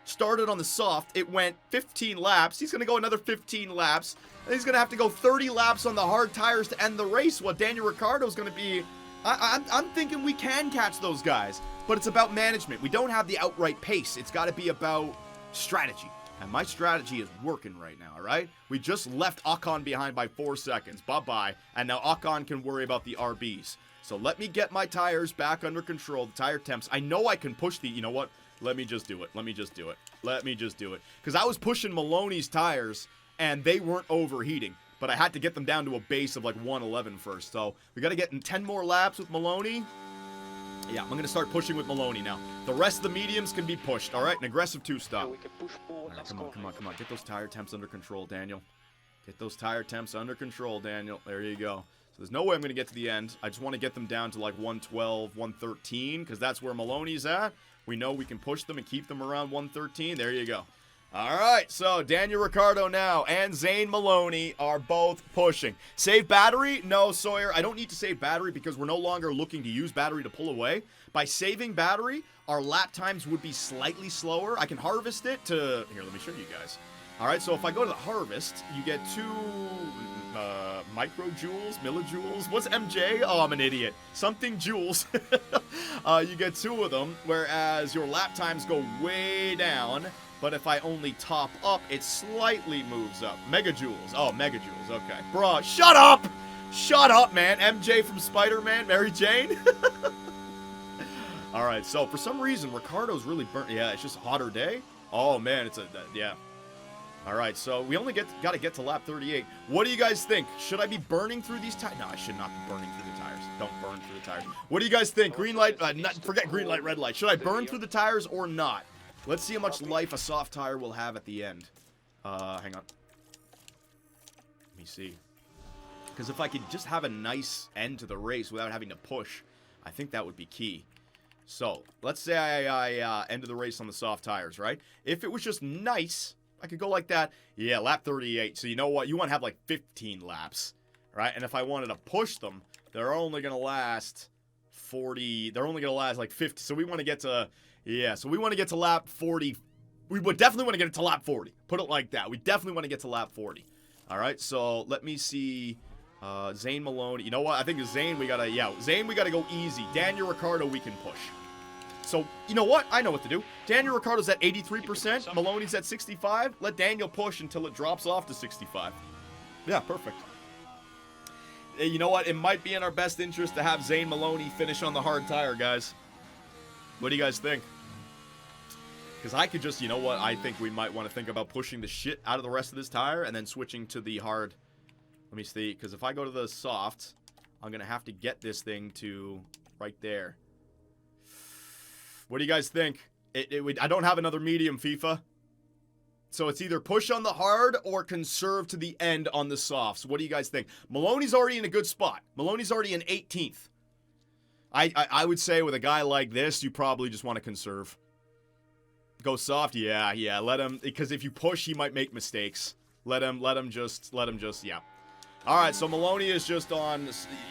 started on the soft. It went 15 laps. He's going to go another 15 laps. And he's going to have to go 30 laps on the hard tires to end the race. What Daniel Ricciardo is going to be... I'm thinking we can catch those guys. But it's about management. We don't have the outright pace. It's got to be about strategy. And my strategy is working right now, all right? We just left Ocon behind by 4 seconds. Bye-bye. And now Ocon can worry about the RBs. So let me get my tires back under control, the tire temps. I know I can push the... You know what? Let me just do it. Let me just do it. Let me just do it. Because I was pushing Maloney's tires, and they weren't overheating. But I had to get them down to a base of like 111 first. So we got to get in 10 more laps with Maloney. Yeah, I'm going to start pushing with Maloney now. The rest of the mediums can be pushed. All right, an aggressive 2-stop. All right, come on, come on, come on. Get those tire temps under control, Daniel. Get those tire temps under control, Daniel. There you go. So there's no way I'm going to get to the end. I just want to get them down to like 112, 113, because that's where Maloney's at. We know we can push them and keep them around 113. There you go. All right, so Daniel Ricciardo now and Zane Maloney are both pushing. Save battery? No, Sawyer, I don't need to save battery because we're no longer looking to use battery to pull away. By saving battery, our lap times would be slightly slower. I can harvest it to... Here, let me show you guys. All right, so if I go to the harvest, you get 2 microjoules, millijoules. What's MJ? Oh, I'm an idiot. Something joules. You get 2 of them, whereas your lap times go way down. But if I only top up, it slightly moves up. Megajoules. Oh, megajoules. Okay. Bruh, shut up! Shut up, man. MJ from Spider-Man, Mary Jane. All right, so for some reason, Ricardo's really burnt. Yeah, it's just a hotter day. Oh, man, yeah. All right, so we only got to get to lap 38. What do you guys think? Should I be burning through these tires? No, I should not be burning through the tires. Don't burn through the tires. What do you guys think? Green light, forget green light, red light. Should I burn through the tires or not? Let's see how much life a soft tire will have at the end. Hang on. Let me see. Because if I could just have a nice end to the race without having to push, I think that would be key. So, let's say I ended the race on the soft tires, right? If it was just nice, I could go like that. Yeah, lap 38. So you know what? You want to have like 15 laps, right? And if I wanted to push them, they're only going to last 40. They're only going to last like 50. So we want to get to, yeah, so we want to get to lap 40. We would definitely want to get it to lap 40. Put it like that. We definitely want to get to lap 40. All right, so let me see. Zane Maloney. You know what? I think Zane, we got to go easy. Daniel Ricciardo, we can push. So, you know what? I know what to do. Daniel Ricciardo's at 83%. Maloney's at 65%. Let Daniel push until it drops off to 65%. Yeah, perfect. Hey, you know what? It might be in our best interest to have Zane Maloney finish on the hard tire, guys. What do you guys think? Because I could just, you know what? I think we might want to think about pushing the shit out of the rest of this tire and then switching to the hard. Let me see. Because if I go to the soft, I'm going to have to get this thing to right there. What do you guys think? I don't have another medium, FIFA. So it's either push on the hard or conserve to the end on the softs. What do you guys think? Maloney's already in a good spot. Maloney's already in 18th. I would say with a guy like this, you probably just want to conserve. Go soft? Yeah. Let him, because if you push, he might make mistakes. Let him just, yeah. All right, so Maloney is just on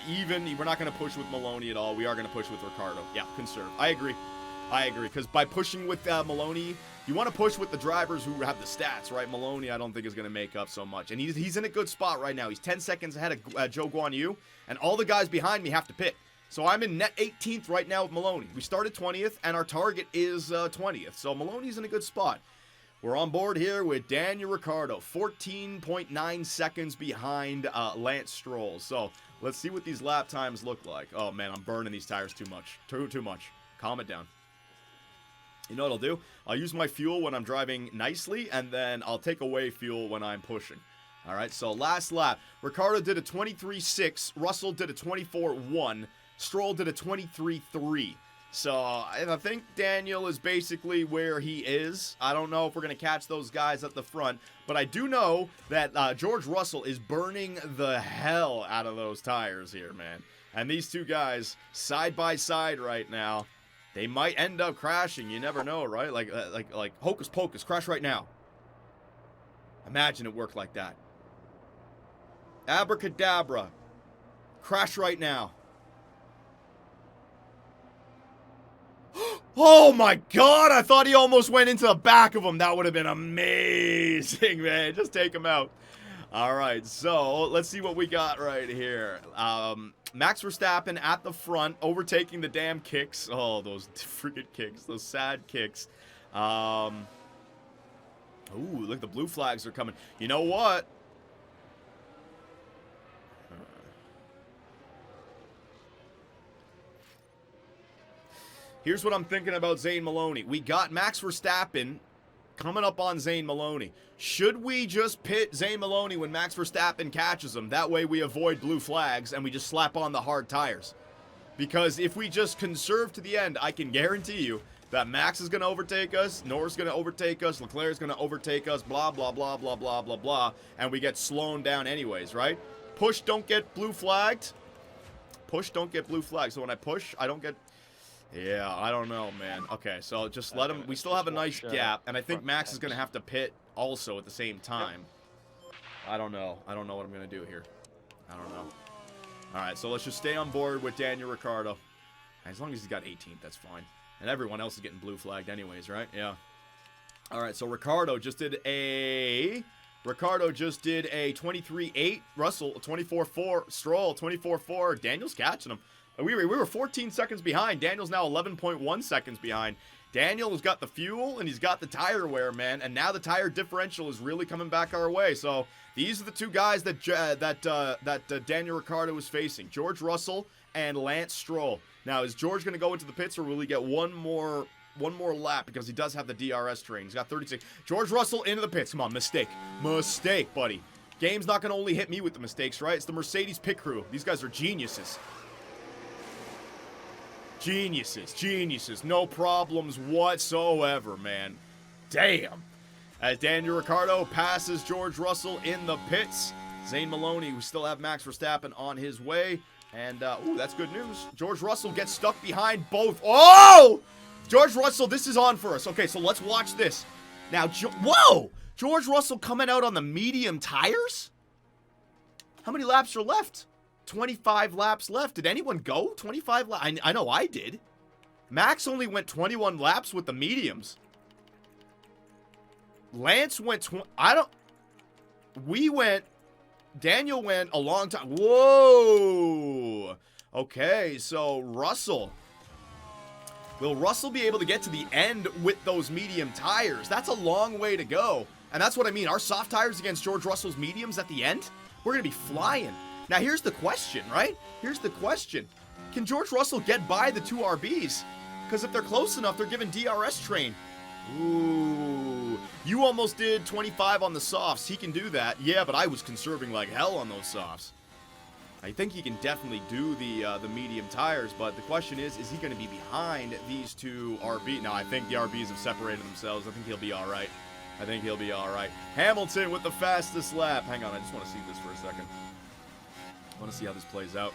even. We're not going to push with Maloney at all. We are going to push with Ricciardo. Yeah, conserve. I agree, because by pushing with Maloney, you want to push with the drivers who have the stats, right? Maloney, I don't think is going to make up so much. And he's in a good spot right now. He's 10 seconds ahead of Joe Guan Yu, and all the guys behind me have to pit. So I'm in net 18th right now with Maloney. We started 20th, and our target is 20th. So Maloney's in a good spot. We're on board here with Daniel Ricciardo, 14.9 seconds behind Lance Stroll. So let's see what these lap times look like. Oh, man, I'm burning these tires too much. Too much. Calm it down. You know what I'll do? I'll use my fuel when I'm driving nicely, and then I'll take away fuel when I'm pushing. All right, so last lap. Ricciardo did a 23.6. Russell did a 24.1. Stroll did a 23.3. So I think Daniel is basically where he is. I don't know if we're going to catch those guys at the front, but I do know that George Russell is burning the hell out of those tires here, man. And these two guys, side by side right now, they might end up crashing. You never know, right? Like hocus pocus, crash right now. Imagine it worked like that. Abracadabra, crash right now. Oh my god, I thought he almost went into the back of him. That would have been amazing, man. Just take him out. All right, so let's see what we got right here. Max Verstappen at the front, overtaking the damn kicks. Oh, those freaking kicks, those sad kicks. Ooh, look, the blue flags are coming. You know what? Here's what I'm thinking about Zane Maloney. We got Max Verstappen coming up on Zane Maloney. Should we just pit Zane Maloney when Max Verstappen catches him? That way we avoid blue flags and we just slap on the hard tires. Because if we just conserve to the end, I can guarantee you that Max is going to overtake us, Norris is going to overtake us, Leclerc is going to overtake us, blah, blah, blah, blah, blah, blah, blah, and we get slowed down anyways, right? Push, don't get blue flagged. Push, don't get blue flagged. So when I push, I don't get... Yeah, I don't know, man. Okay, so just let him... We still have a nice gap, and I think Max is going to have to pit also at the same time. I don't know. I don't know what I'm going to do here. I don't know. All right, so let's just stay on board with Daniel Ricciardo. As long as he's got 18th, that's fine. And everyone else is getting blue flagged anyways, right? Yeah. All right, so Ricardo just did a 23.8. Russell 24.4. Stroll 24.4. Daniel's catching him. We were 14 seconds behind. Daniel's now 11.1 seconds behind. Daniel's got the fuel and he's got the tire wear, man. And now the tire differential is really coming back our way. So these are the two guys that Daniel Ricciardo is facing: George Russell and Lance Stroll. Now, is George going to go into the pits, or will he get one more lap, because he does have the DRS train? He's got 36. George Russell into the pits. Come on, mistake, buddy. Game's not going to only hit me with the mistakes, right? It's the Mercedes pit crew. These guys are geniuses. Geniuses. No problems whatsoever, man. Damn. As Daniel Ricciardo passes George Russell in the pits. Zane Maloney, we still have Max Verstappen on his way. And, ooh, that's good news. George Russell gets stuck behind both. Oh! George Russell, this is on for us. Okay, so let's watch this. Now, whoa! George Russell coming out on the medium tires? How many laps are left? 25 laps left. Did anyone go 25 laps? I know I did. Max only went 21 laps with the mediums. Lance went Daniel went a long time. Whoa. Okay, so Russell. Will Russell be able to get to the end with those medium tires? That's a long way to go. And that's what I mean. Our soft tires against George Russell's mediums at the end, we're going to be flying. Now, here's the question, right? Here's the question. Can George Russell get by the two RBs? Because if they're close enough, they're giving DRS train. Ooh. You almost did 25 on the softs. He can do that. Yeah, but I was conserving like hell on those softs. I think he can definitely do the medium tires, but the question is he going to be behind these two RBs? No, I think the RBs have separated themselves. I think he'll be all right. Hamilton with the fastest lap. Hang on, I just want to see this for a second. I want to see how this plays out.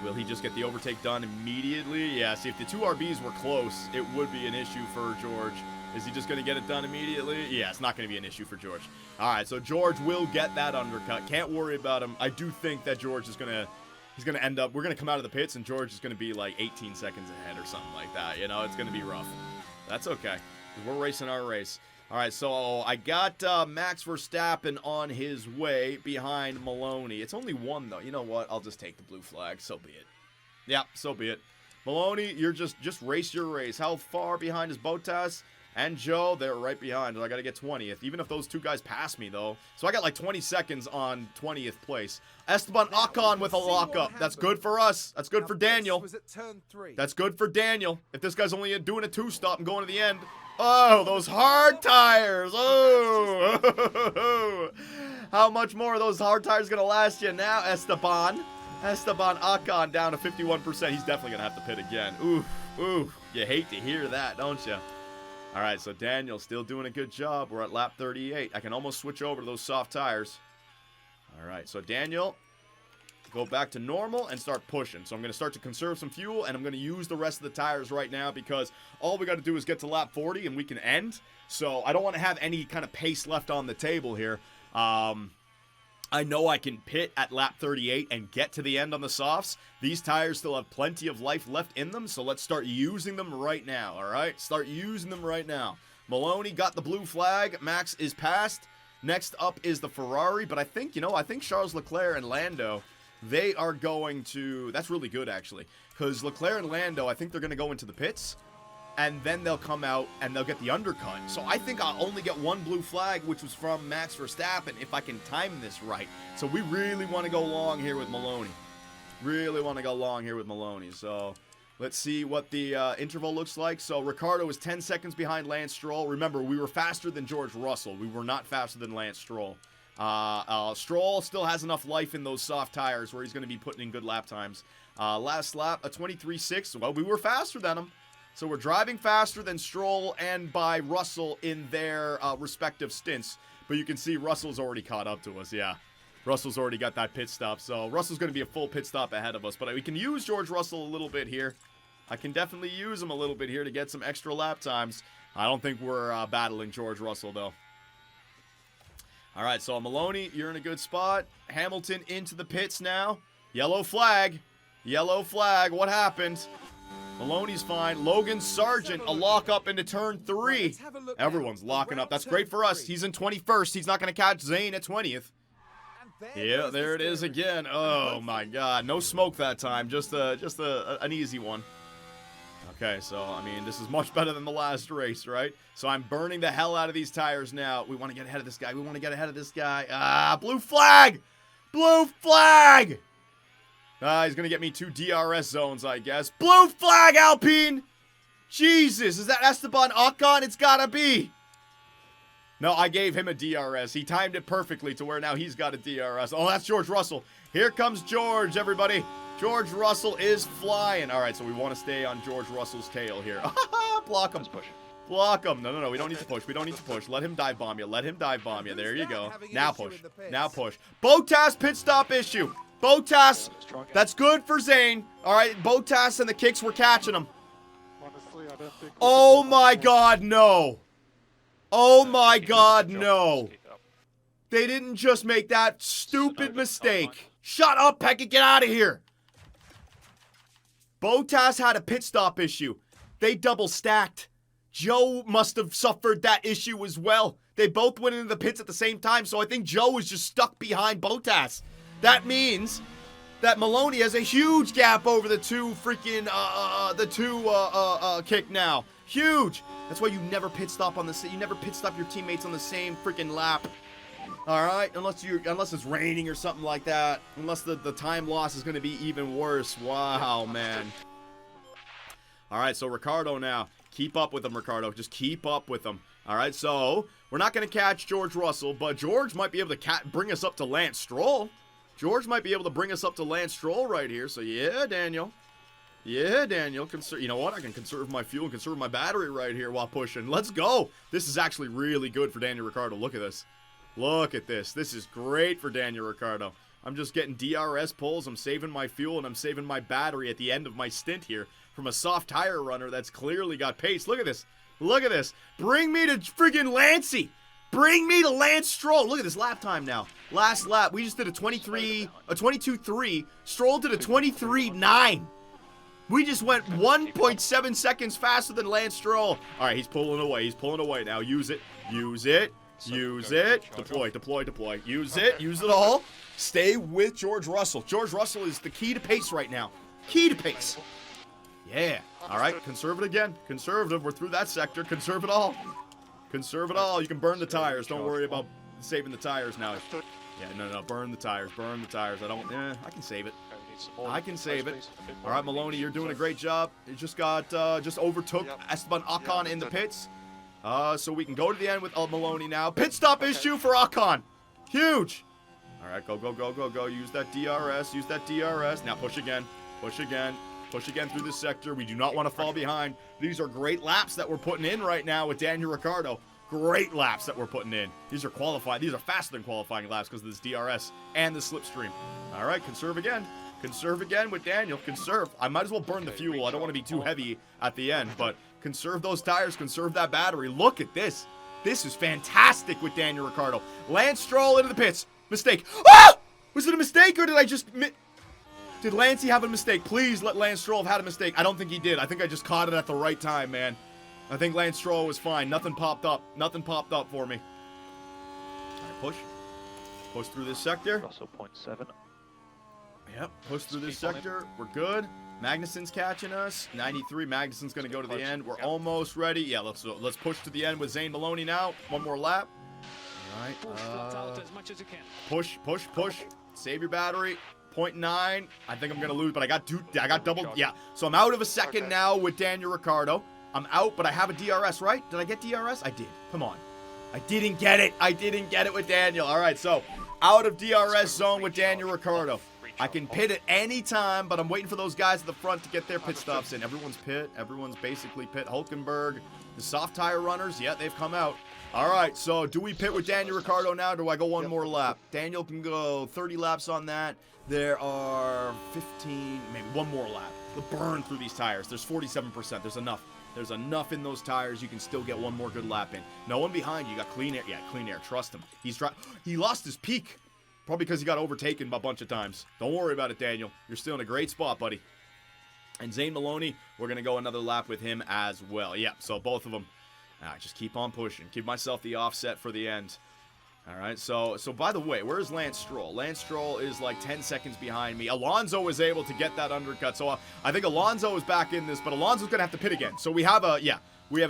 Will he just get the overtake done immediately? Yeah, see, if the two RBs were close, it would be an issue for George. Is he just going to get it done immediately? Yeah, it's not going to be an issue for George. All right, so George will get that undercut. Can't worry about him. I do think that George is going to... He's going to end up... We're going to come out of the pits, and George is going to be like 18 seconds ahead or something like that. You know, it's going to be rough. That's okay. We're racing our race. All right, so I got Max Verstappen on his way behind Maloney. It's only one, though. You know what? I'll just take the blue flag. So be it. Yeah, so be it. Maloney, you're just race your race. How far behind is Bottas and Joe? They're right behind. I got to get 20th, even if those two guys pass me, though. So I got like 20 seconds on 20th place. Esteban Ocon with a lockup. That's good for us. That's good for Daniel. That's good for Daniel. If this guy's only doing a two-stop and going to the end... Oh, those hard tires. Oh. How much more are those hard tires going to last you now, Esteban? Esteban Ocon down to 51%. He's definitely going to have to pit again. Oof. You hate to hear that, don't you? All right, so Daniel's still doing a good job. We're at lap 38. I can almost switch over to those soft tires. All right, so Daniel... Go back to normal and start pushing. So I'm going to start to conserve some fuel, and I'm going to use the rest of the tires right now because all we got to do is get to lap 40 and we can end. So I don't want to have any kind of pace left on the table here. I know I can pit at lap 38 and get to the end on the softs. These tires still have plenty of life left in them, so let's start using them right now, all right? Start using them right now. Maloney got the blue flag. Max is passed. Next up is the Ferrari, but I think Charles Leclerc and Lando... They are going to... That's really good, actually. Because Leclerc and Lando, I think they're going to go into the pits. And then they'll come out and they'll get the undercut. So I think I'll only get one blue flag, which was from Max Verstappen, if I can time this right. So we really want to go long here with Maloney. So let's see what the interval looks like. So Ricciardo is 10 seconds behind Lance Stroll. Remember, we were faster than George Russell. We were not faster than Lance Stroll. Stroll still has enough life in those soft tires where he's going to be putting in good lap times. Last lap, a 23.6. Well, we were faster than him. So we're driving faster than Stroll and by Russell in their respective stints. But you can see Russell's already caught up to us, yeah. Russell's already got that pit stop. So Russell's going to be a full pit stop ahead of us. But we can use George Russell a little bit here. I can definitely use him a little bit here to get some extra lap times. I don't think we're battling George Russell, though. All right, so Maloney, you're in a good spot. Hamilton into the pits now. Yellow flag. What happened? Maloney's fine. Logan Sargent, a lock up into turn 3. Everyone's locking up. That's great for us. He's in 21st. He's not going to catch Zane at 20th. Yeah, there it is again. Oh my God, no smoke that time. Just an easy one. Okay, so I mean, this is much better than the last race, right? So I'm burning the hell out of these tires now. We want to get ahead of this guy. We want to get ahead of this guy. Ah, blue flag! Blue flag! He's gonna get me 2 DRS zones, I guess. Blue flag, Alpine! Jesus, is that Esteban Ocon? It's gotta be. No, I gave him a DRS. He timed it perfectly to where now he's got a DRS. Oh, that's George Russell. Here comes George, everybody. George Russell is flying. All right, so we want to stay on George Russell's tail here. Block him. Block him. No. We don't need to push. We don't need to push. Let him dive bomb you. Let him dive bomb you. There you go. Now push. Now push. Bottas pit stop issue. Bottas, that's good for Zane. All right, Bottas and the kicks, we're catching him. Oh my God, no. Oh my God, no. They didn't just make that stupid mistake. Shut up, Pekka, get out of here. Bottas had a pit stop issue. They double stacked. Joe must have suffered that issue as well. They both went into the pits at the same time, so I think Joe was just stuck behind Bottas. That means that Maloney has a huge gap over the two freaking, kick now. Huge. That's why you never pit stop on you never pit stop your teammates on the same freaking lap. All right, unless it's raining or something like that. Unless the time loss is going to be even worse. Wow, man. All right, so Ricardo now. Keep up with him, Ricardo. Just keep up with him. All right, so we're not going to catch George Russell, but George might be able to bring us up to Lance Stroll. George might be able to bring us up to Lance Stroll right here. So, yeah, Daniel. Yeah, Daniel. You know what? I can conserve my fuel and conserve my battery right here while pushing. Let's go. This is actually really good for Daniel Ricciardo. Look at this. Look at this. This is great for Daniel Ricciardo. I'm just getting DRS pulls. I'm saving my fuel, and I'm saving my battery at the end of my stint here from a soft tire runner that's clearly got pace. Look at this. Look at this. Bring me to friggin' Lancey. Bring me to Lance Stroll. Look at this lap time now. Last lap, we just did a 22.3. Stroll did a 23.9. We just went 1.7 seconds faster than Lance Stroll. All right, he's pulling away. He's pulling away now. Use it. Use it. Use it. Deploy, deploy, deploy. Use it. Use it all. Stay with George Russell. George Russell is the key to pace right now. Key to pace. Yeah. All right, conserve it again. Conservative. We're through that sector. Conserve it all. Conserve it all. You can burn the tires. Don't worry about saving the tires now. Yeah, no. Burn the tires. Burn the tires. I can save it. I can save it. All right, Maloney, you're doing a great job. You just overtook Esteban Ocon in the pits. So we can go to the end with Maloney now. Pit stop issue for Ocon. Huge. All right, go. Use that DRS. Use that DRS. Now push again. Push again. Push again through this sector. We do not want to fall behind. These are great laps that we're putting in right now with Daniel Ricciardo. Great laps that we're putting in. These are qualified. These are faster than qualifying laps because of this DRS and the slipstream. All right, conserve again. Conserve again with Daniel. Conserve. I might as well burn the fuel. I don't want to be too heavy at the end, but conserve those tires. Conserve that battery. Look at this. This is fantastic with Daniel Ricciardo. Lance Stroll into the pits. Mistake. Ah! Was it a mistake or did I just... Did Lancey have a mistake? Please let Lance Stroll have had a mistake. I don't think he did. I think I just caught it at the right time, man. I think Lance Stroll was fine. Nothing popped up. Nothing popped up for me. All right, push. Push through this sector. Also 0.7. Yep, push through this sector. We're good. Magnussen's catching us. 93. Magnussen's going to go to the end. We're almost ready. Yeah, let's push to the end with Zane Maloney now. One more lap. All right. Push. Save your battery. 0.9. I think I'm going to lose, but I got double. Yeah. So I'm out of a second now with Daniel Ricciardo. I'm out, but I have a DRS, right? Did I get DRS? I did. Come on. I didn't get it. I didn't get it with Daniel. All right, so out of DRS zone with Daniel Ricciardo. I can pit at any time, but I'm waiting for those guys at the front to get their pit stops in. Everyone's pit. Everyone's basically pit. Hulkenberg, the soft tire runners, yeah, they've come out. All right, so do we pit with Daniel Ricciardo now, or do I go one more lap? Daniel can go 30 laps on that. There are 15, maybe one more lap. The burn through these tires. There's 47%. There's enough. There's enough in those tires. You can still get one more good lap in. No one behind you. You got clean air. Yeah, clean air. Trust him. He lost his peak. Probably because he got overtaken a bunch of times. Don't worry about it, Daniel. You're still in a great spot, buddy. And Zane Maloney, we're going to go another lap with him as well. Yeah, so both of them. All right, just keep on pushing. Give myself the offset for the end. All right, so by the way, where's Lance Stroll? Lance Stroll is like 10 seconds behind me. Alonso was able to get that undercut. So I think Alonso is back in this, but Alonso's going to have to pit again. So we have a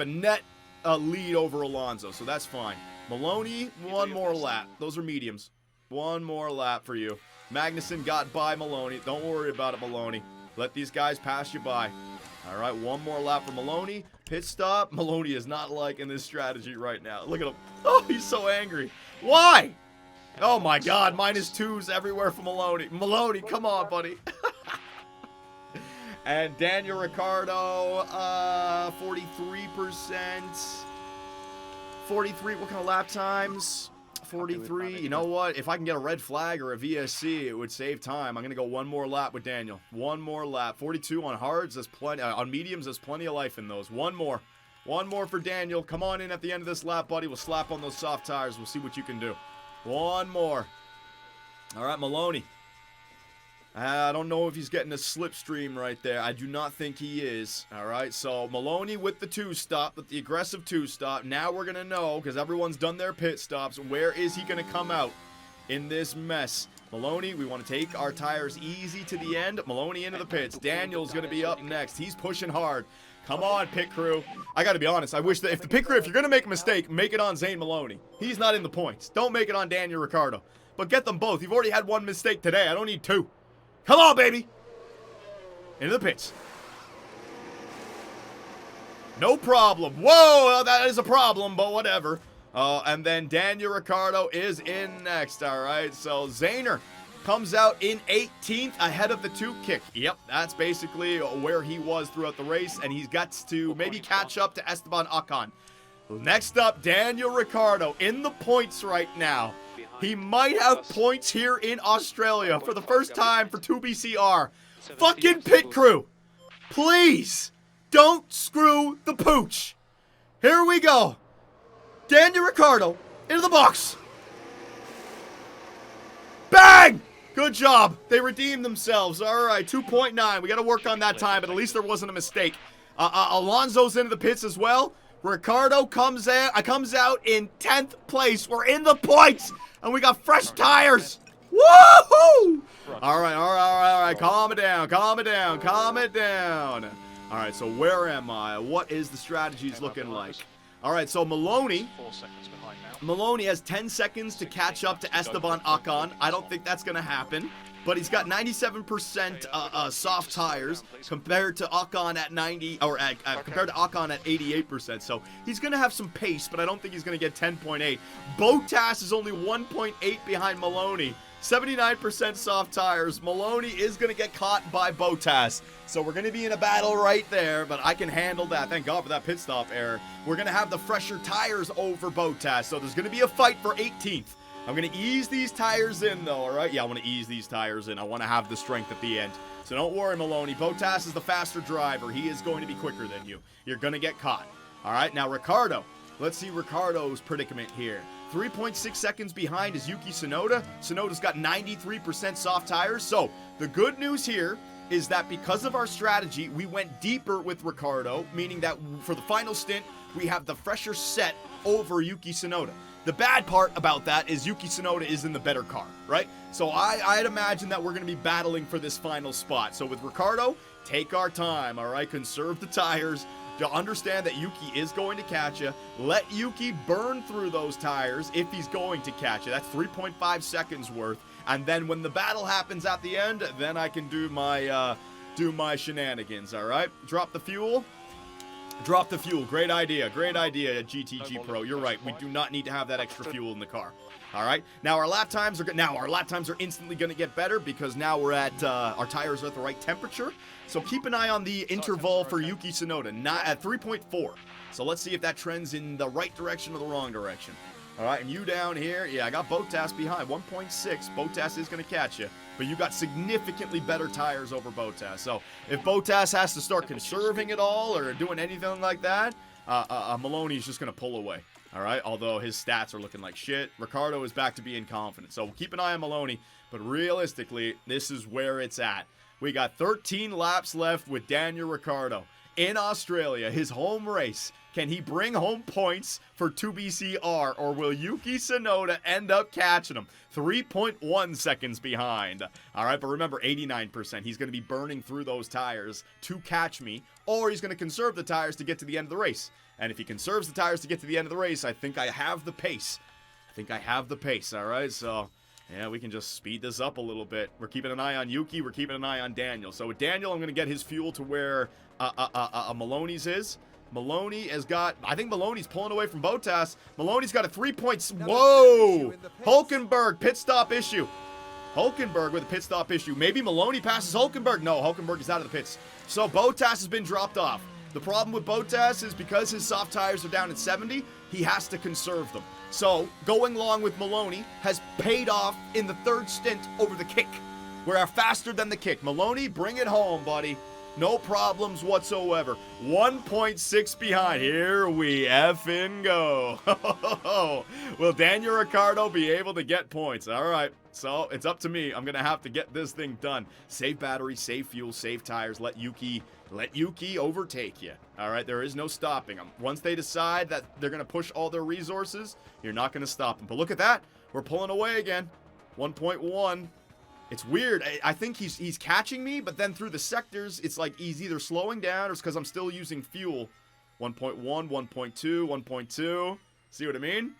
net lead over Alonso, so that's fine. Maloney, one more lap. Those are mediums. One more lap for you. Magnussen got by Maloney. Don't worry about it, Maloney. Let these guys pass you by. All right, one more lap for Maloney. Pit stop. Maloney is not liking this strategy right now. Look at him. Oh, he's so angry. Why? Oh, my God. -2s everywhere for Maloney. Maloney, come on, buddy. And Daniel Ricciardo, 43%. 43, what kind of lap times? 43. You know what? If I can get a red flag or a VSC, it would save time. I'm going to go one more lap with Daniel. One more lap. 42 on hards. There's plenty. On mediums, there's plenty of life in those. One more. One more for Daniel. Come on in at the end of this lap, buddy. We'll slap on those soft tires. We'll see what you can do. One more. All right, Maloney. I don't know if he's getting a slipstream right there. I do not think he is. All right, so Maloney with the two-stop, with the aggressive two-stop. Now we're going to know, because everyone's done their pit stops, where is he going to come out in this mess? Maloney, we want to take our tires easy to the end. Maloney into the pits. Daniel's going to be up next. He's pushing hard. Come on, pit crew. I got to be honest. I wish that if the pit crew, if you're going to make a mistake, make it on Zane Maloney. He's not in the points. Don't make it on Daniel Ricciardo. But get them both. You've already had one mistake today. I don't need two. Come on, baby. Into the pits. No problem. Whoa, well, that is a problem, but whatever. And then Daniel Ricciardo is in next, all right? So Zaner comes out in 18th ahead of the two kick. Yep, that's basically where he was throughout the race, and he's got to maybe catch up to Esteban Ocon. Next up, Daniel Ricciardo in the points right now. He might have points here in Australia for the first time for 2BCR. Fucking pit crew. Please don't screw the pooch. Here we go. Daniel Ricciardo into the box. Bang! Good job. They redeemed themselves. All right, 2.9. We got to work on that time, but at least there wasn't a mistake. Alonso's into the pits as well. Ricciardo comes out in 10th place. We're in the points, and we got fresh tires. Woohoo! All right. Calm it down. All right, so where am I? What is the strategies looking like? All right, so Maloney has 10 seconds to catch up to Esteban Ocon. I don't think that's going to happen. But he's got 97% soft tires compared to Ocon at 90, or compared to Ocon at 88%. So he's going to have some pace, but I don't think he's going to get 10.8. Bottas is only 1.8 behind Maloney. 79% soft tires. Maloney is going to get caught by Bottas. So we're going to be in a battle right there, but I can handle that. Thank God for that pit stop error. We're going to have the fresher tires over Bottas. So there's going to be a fight for 18th. I'm going to ease these tires in, though, all right? Yeah, I want to ease these tires in. I want to have the strength at the end. So don't worry, Maloney. Bottas is the faster driver. He is going to be quicker than you. You're going to get caught. All right, now Ricciardo. Let's see Ricciardo's predicament here. 3.6 seconds behind is Yuki Tsunoda. Tsunoda's got 93% soft tires. So the good news here is that because of our strategy, we went deeper with Ricciardo, meaning that for the final stint, we have the fresher set over Yuki Tsunoda. The bad part about that is Yuki Tsunoda is in the better car, right? So I'd imagine that we're going to be battling for this final spot. So with Ricciardo, take our time, all right? Conserve the tires. To understand that Yuki is going to catch you. Let Yuki burn through those tires if he's going to catch you. That's 3.5 seconds worth. And then when the battle happens at the end, then I can do my shenanigans, all right? Drop the fuel. Drop the fuel. Great idea, GTG Pro. You're right. We do not need to have that extra fuel in the car. All right. Now our lap times are instantly going to get better because now we're at our tires are at the right temperature. So keep an eye on the interval for Yuki Tsunoda, not at 3.4. So let's see if that trends in the right direction or the wrong direction. All right, and you down here, yeah, I got Bottas behind, 1.6. Bottas is going to catch you, but you got significantly better tires over Bottas. So if Bottas has to start conserving it all or doing anything like that, Maloney's just going to pull away. All right, although his stats are looking like shit. Ricciardo is back to being confident. So keep an eye on Maloney, but realistically, this is where it's at. We got 13 laps left with Daniel Ricciardo in Australia, his home race. Can he bring home points for 2BCR, or will Yuki Tsunoda end up catching him? 3.1 seconds behind. All right, but remember, 89%. He's going to be burning through those tires to catch me, or he's going to conserve the tires to get to the end of the race. And if he conserves the tires to get to the end of the race, I think I have the pace. All right? So, yeah, we can just speed this up a little bit. We're keeping an eye on Yuki. We're keeping an eye on Daniel. So with Daniel, I'm going to get his fuel to where Maloney's is. Maloney has got, I think Maloney's pulling away from Bottas. Maloney's got a 3 points. Whoa! Hulkenberg, pit stop issue. Hulkenberg with a pit stop issue. Maybe Maloney passes Hulkenberg. No, Hulkenberg is out of the pits. So Bottas has been dropped off. The problem with Bottas is because his soft tires are down at 70, he has to conserve them. So going along with Maloney has paid off in the third stint over the kick. We're faster than the kick. Maloney, bring it home, buddy. No problems whatsoever. 1.6 behind. Here we effing go. Will Daniel Ricciardo be able to get points? All right. So it's up to me. I'm going to have to get this thing done. Save battery, save fuel, save tires. Let Yuki overtake you. All right. There is no stopping them. Once they decide that they're going to push all their resources, you're not going to stop them. But look at that. We're pulling away again. 1.1. It's weird. I think he's catching me, but then through the sectors, it's like he's either slowing down or it's because I'm still using fuel. 1.1, 1.2, 1.2. See what I mean?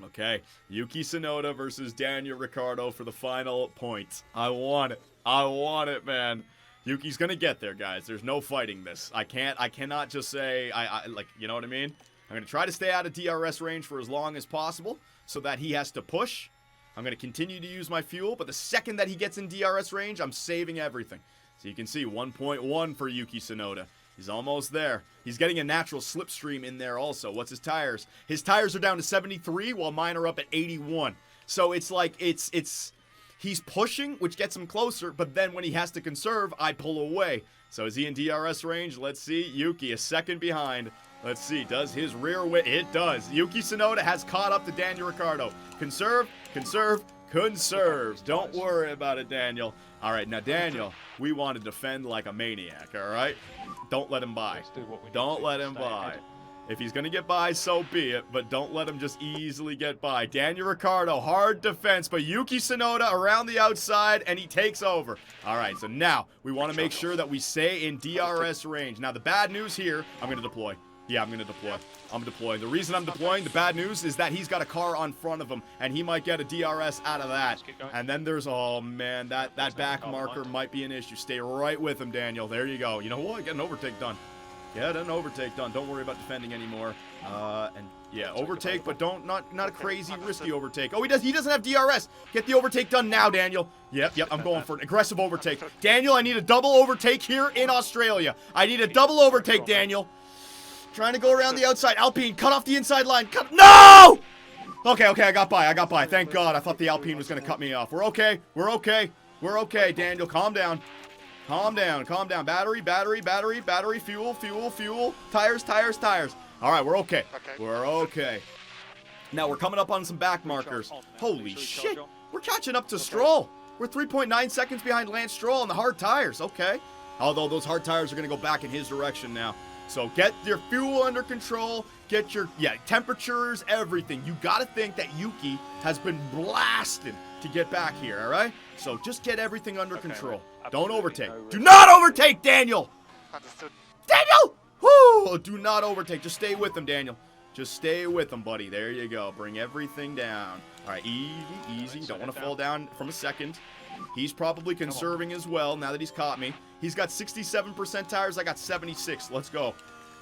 Okay. Yuki Tsunoda versus Daniel Ricciardo for the final point. I want it, man. Yuki's going to get there, guys. There's no fighting this. I cannot just say, like, you know what I mean? I'm going to try to stay out of DRS range for as long as possible so that he has to push. I'm going to continue to use my fuel, but the second that he gets in DRS range, I'm saving everything. So you can see 1.1 for Yuki Tsunoda. He's almost there. He's getting a natural slipstream in there also. What's his tires? His tires are down to 73 while mine are up at 81. So it's like he's pushing, which gets him closer, but then when he has to conserve, I pull away. So is he in DRS range? Let's see. Yuki a second behind. Let's see. Does his rear wheel? It does. Yuki Tsunoda has caught up to Daniel Ricciardo. Conserve, conserve, conserve. Don't worry about it, Daniel. All right, now, Daniel, we want to defend like a maniac, all right? Don't let him by. Don't let him by. If he's going to get by, so be it, but don't let him just easily get by. Daniel Ricciardo, hard defense, but Yuki Tsunoda around the outside, and he takes over. All right, so now we want to make sure that we stay in DRS range. Now, the bad news here, I'm going to deploy. Yeah, I'm going to deploy. I'm deploying. The reason I'm deploying, the bad news, is that he's got a car on front of him, and he might get a DRS out of that. And then there's, oh, man, that back marker might be an issue. Stay right with him, Daniel. There you go. You know what? Get an overtake done. Get an overtake done. Don't worry about defending anymore. And, yeah, overtake, but not a crazy, risky overtake. Oh, he doesn't have DRS. Get the overtake done now, Daniel. Yep, I'm going for an aggressive overtake. Daniel, I need a double overtake here in Australia. I need a double overtake, Daniel. Trying to go around the outside. Alpine, cut off the inside line. No! Okay, I got by. Thank God. I thought the Alpine was going to cut me off. We're okay. Daniel, calm down. Calm down. Battery, fuel. Tires. All right, we're okay. We're okay. Now, we're coming up on some back markers. Holy shit. We're catching up to Stroll. We're 3.9 seconds behind Lance Stroll on the hard tires. Okay. Although those hard tires are going to go back in his direction now. So get your fuel under control, get your, temperatures, everything. You got to think that Yuki has been blasted to get back here, all right? So just get everything under control. Don't overtake. Do not overtake, Daniel! Daniel! Whoo! Do not overtake. Just stay with him, Daniel. Just stay with him, buddy. There you go. Bring everything down. All right, easy. Don't want to fall down from a second. He's probably conserving as well now that he's caught me. He's got 67% tires. I got 76. Let's go.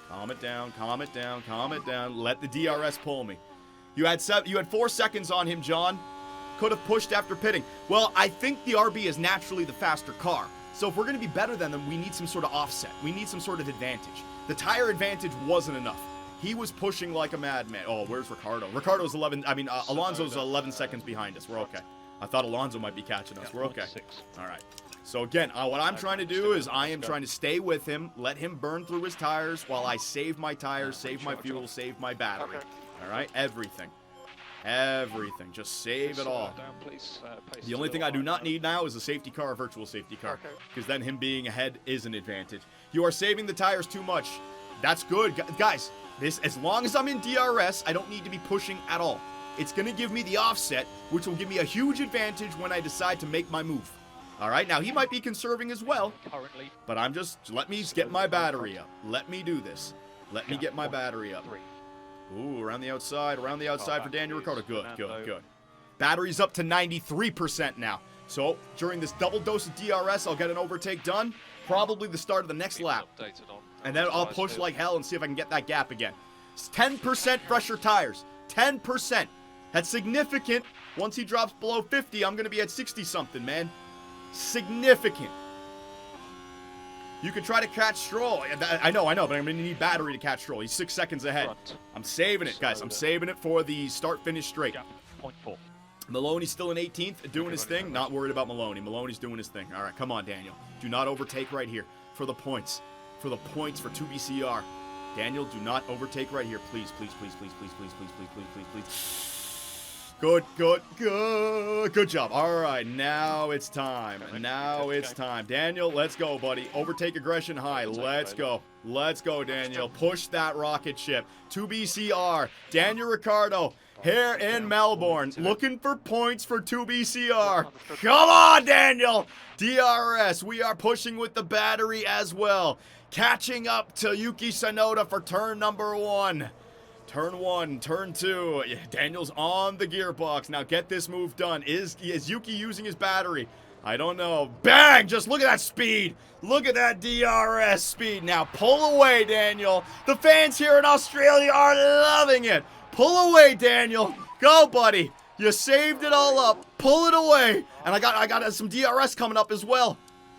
Calm it down. Let the DRS pull me. You had 4 seconds on him, John. Could have pushed after pitting. Well, I think the RB is naturally the faster car. So if we're going to be better than them, we need some sort of offset. We need some sort of advantage. The tire advantage wasn't enough. He was pushing like a madman. Oh, where's Ricardo? Alonso's 11 seconds behind us. We're okay. I thought Alonso might be catching us. We're okay. All right. So again, what I'm trying to do is I am trying to stay with him, let him burn through his tires while I save my tires, save my fuel, save my battery. All right? Everything. Everything. Just save it all. Down, please. Pace The to only thing I do line. not need now is a safety car, a virtual safety car. Okay. Because then him being ahead is an advantage. You are saving the tires too much. That's good. Guys, this, as long as I'm in DRS, I don't need to be pushing at all. It's going to give me the offset, which will give me a huge advantage when I decide to make my move. All right, now he might be conserving as well, Currently, but I'm just, let me get my battery up. Let me do this. Let me get my battery up. 3. Ooh, around the outside for Daniel back, Ricciardo. please, Good, Fernando. good, good. Battery's up to 93% now. So, during this double dose of DRS, I'll get an overtake done. Probably the start of the next lap. Updated on And then I'll tires push here. like hell and see if I can get that gap again. It's 10% fresher tires. 10%. That's significant. Once he drops below 50, I'm going to be at 60-something, man. Significant. You could try to catch Stroll. I know, but I'm going to need battery to catch Stroll. He's 6 seconds ahead. Front. I'm saving it, guys. I'm saving it for the start-finish straight. Gap, 0.4. Maloney's still in 18th, doing his thing. Not worried about Maloney. Maloney's doing his thing. All right, come on, Daniel. Do not overtake right here for the points. For the points for 2BCR. Daniel, do not overtake right here. Please, please, please, please, please, please, please, please, please, please, please. Good, good, good. Good job. All right, now it's time. Now it's time. Daniel, let's go, buddy. Overtake aggression high. Let's go. Let's go, Daniel. Push that rocket ship. 2BCR. Daniel Ricciardo here in Melbourne. Looking for points for 2BCR. Come on, Daniel. DRS. We are pushing with the battery as well. Catching up to Yuki Tsunoda for turn number 1. Turn 1, turn 2. Daniel's on the gearbox. Now get this move done. Is Yuki using his battery? I don't know. Bang! Just look at that speed. Look at that DRS speed. Now pull away, Daniel. The fans here in Australia are loving it. Pull away, Daniel. Go, buddy. You saved it all up. Pull it away. And I got some DRS coming up as well.